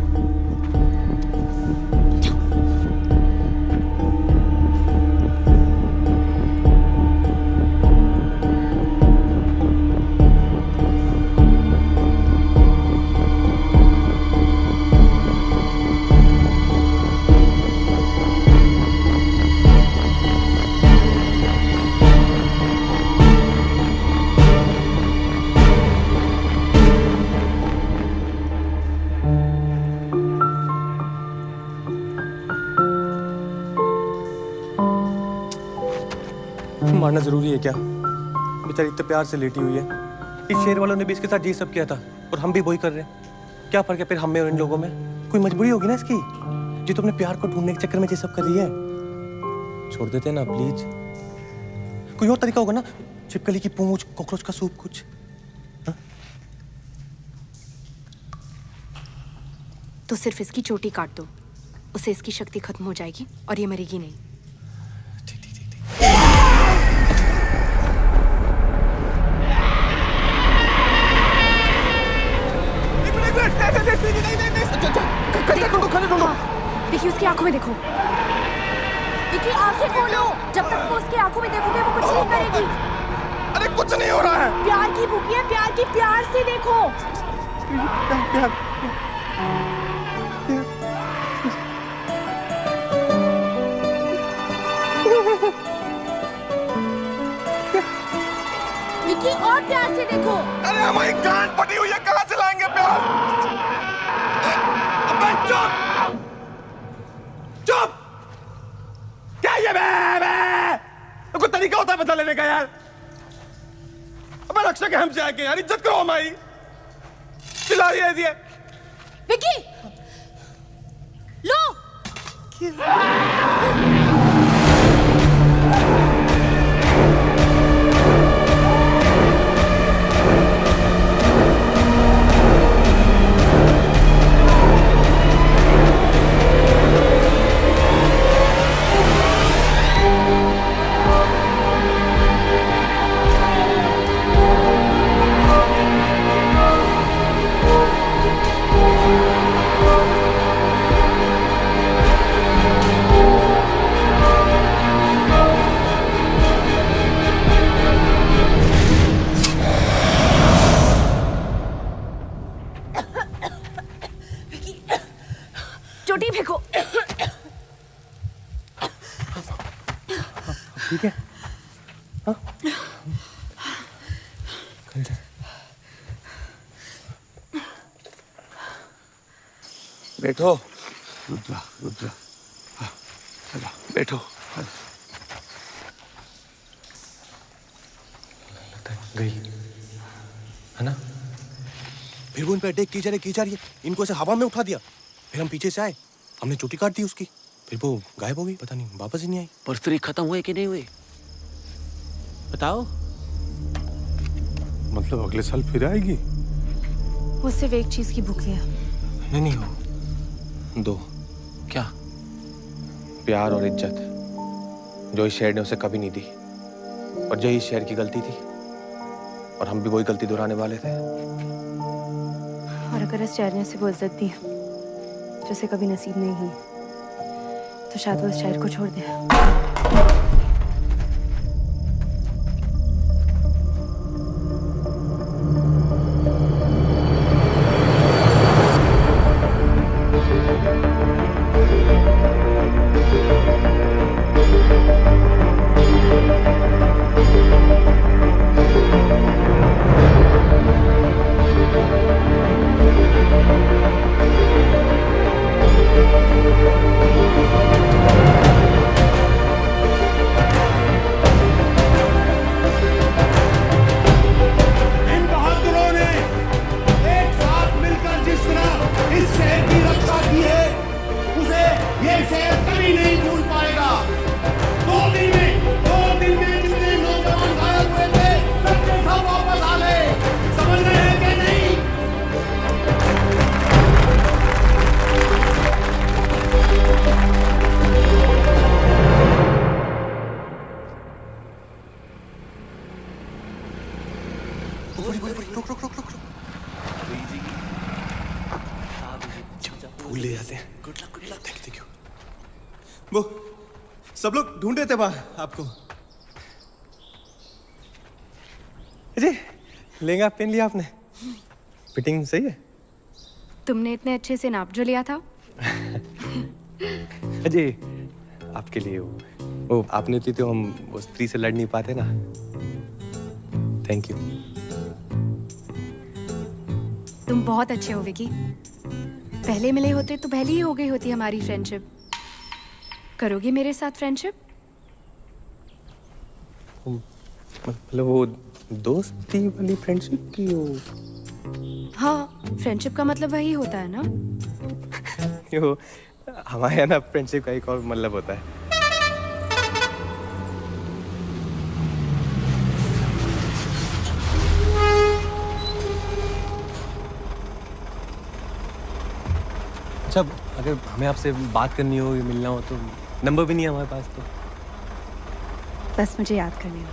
मारना जरूरी है क्या? बेचारी इतने प्यार से लेटी हुई है। इस शेर वालों ने भी इसके साथ ये सब किया था और हम भी वही कर रहे हैं। क्या फर्क है फिर हम में और इन लोगों में? कोई मजबूरी होगी ना इसकी, जो तो अपने प्यार को ढूंढने के चक्कर में ये सब कर रही है। छोड़ देते ना प्लीज। कोई और तरीका होगा ना, छिपकली की पूंछ, कॉकरोच का सूप, कुछ। तो सिर्फ इसकी चोटी काट दो, उससे इसकी शक्ति खत्म हो जाएगी और ये मरेगी नहीं। देखिए उसकी आंखों में देखो। देखिए आंखें खोलो। जब तक वो उसकी आंखों में देखोगे वो कुछ नहीं करेगी। अरे कुछ नहीं हो रहा है। प्यार की भूखी है, प्यार की, प्यार से देखो। प्यार। विकी और प्यार से देखो। अरे हमारी गांड फटी हुई है, कहाँ से लाएंगे प्यार? चुप चुप। क्या ये बे कोई तरीका होता है बदला लेने का यार? अबे रक्षा के हमसे आके यार इज्जत करो हमारी। चिल्ला रही है विकी लो। चोटी फेंको। ठीक है हाँ? बैठो रुद्रा रुद्रा बैठो। गई है ना? फिर वो इन पे अटैक की जा रही है। इनको ऐसे हवा में उठा दिया, फिर हम पीछे से आए, हमने चोटी काट दी उसकी, फिर वो गायब हो गई, पता नहीं वापस ही नहीं आई। परस्त्री खत्म हुए कि नहीं हुए बताओ। मतलब अगले साल फिर आएगी? वो सिर्फ एक चीज की भूख है। नहीं हो दो। क्या? प्यार और इज्जत, जो इस शहर ने उसे कभी नहीं दी, और जो इस शहर की गलती थी, और हम भी वही गलती दोहराने वाले थे। और अगर इस शहर ने उसे वो इज्जत दी जो उसे कभी नसीब नहीं हुई, तो शायद वो इस शहर को छोड़ दे। फूल ले जाते हैं। Thank you. वो सब लोग ढूंढ रहे थे वहां आपको। अजय लहंगा पहन लिया आपने? फिटिंग सही है? तुमने इतने अच्छे से नाप जो लिया था? अजय आपके लिए वो आपने थी तो हम वो स्त्री से लड़ नहीं पाते ना। Thank you. तुम बहुत अच्छे हो विकी। पहले मिले होते तो पहले ही हो गई होती हमारी फ्रेंडशिप। करोगे मेरे साथ फ्रेंडशिप? मतलब वो दोस्ती वाली फ्रेंडशिप की हो? हाँ, फ्रेंडशिप का मतलब वही होता है ना। यो हमारे यहाँ ना फ्रेंडशिप का एक और मतलब होता है। अच्छा अगर हमें आपसे बात करनी हो या मिलना हो तो नंबर भी नहीं है हमारे पास तो। बस मुझे याद कर लेना।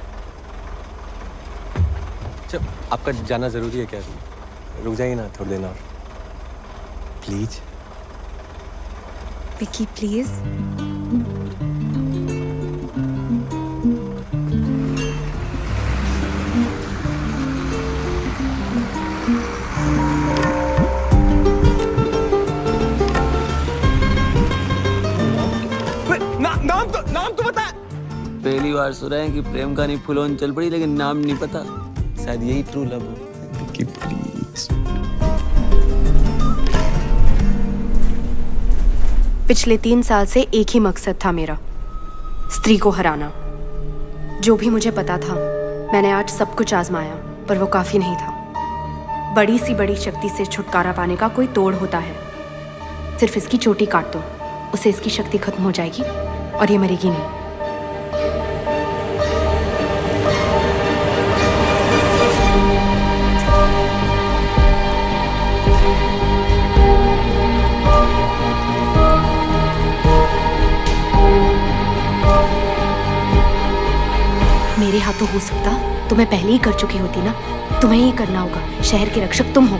अच्छा आपका जाना जरूरी है क्या? रुक जाइए ना थोड़ी देर और प्लीज। विकी प्लीज। नाम तो बता। पहली बार सुना है कि प्रेम कहानी फुलोन चल पड़ी लेकिन नाम नहीं पता। शायद यही ट्रू लव हो। प्लीज पिछले 3 साल से एक ही मकसद था मेरा, स्त्री को हराना। जो भी मुझे पता था, मैंने आज सब कुछ आजमाया, पर वो काफी नहीं था। बड़ी सी बड़ी शक्ति से छुटकारा पाने का कोई तोड़ होता है। सिर्फ इसकी चोटी काट दो, उसे इसकी शक्ति खत्म हो जाएगी और ये मरेगी नहीं। मेरे हाथों हो सकता तो मैं पहले ही कर चुकी होती ना। तुम्हें ही करना होगा, शहर के रक्षक तुम हो।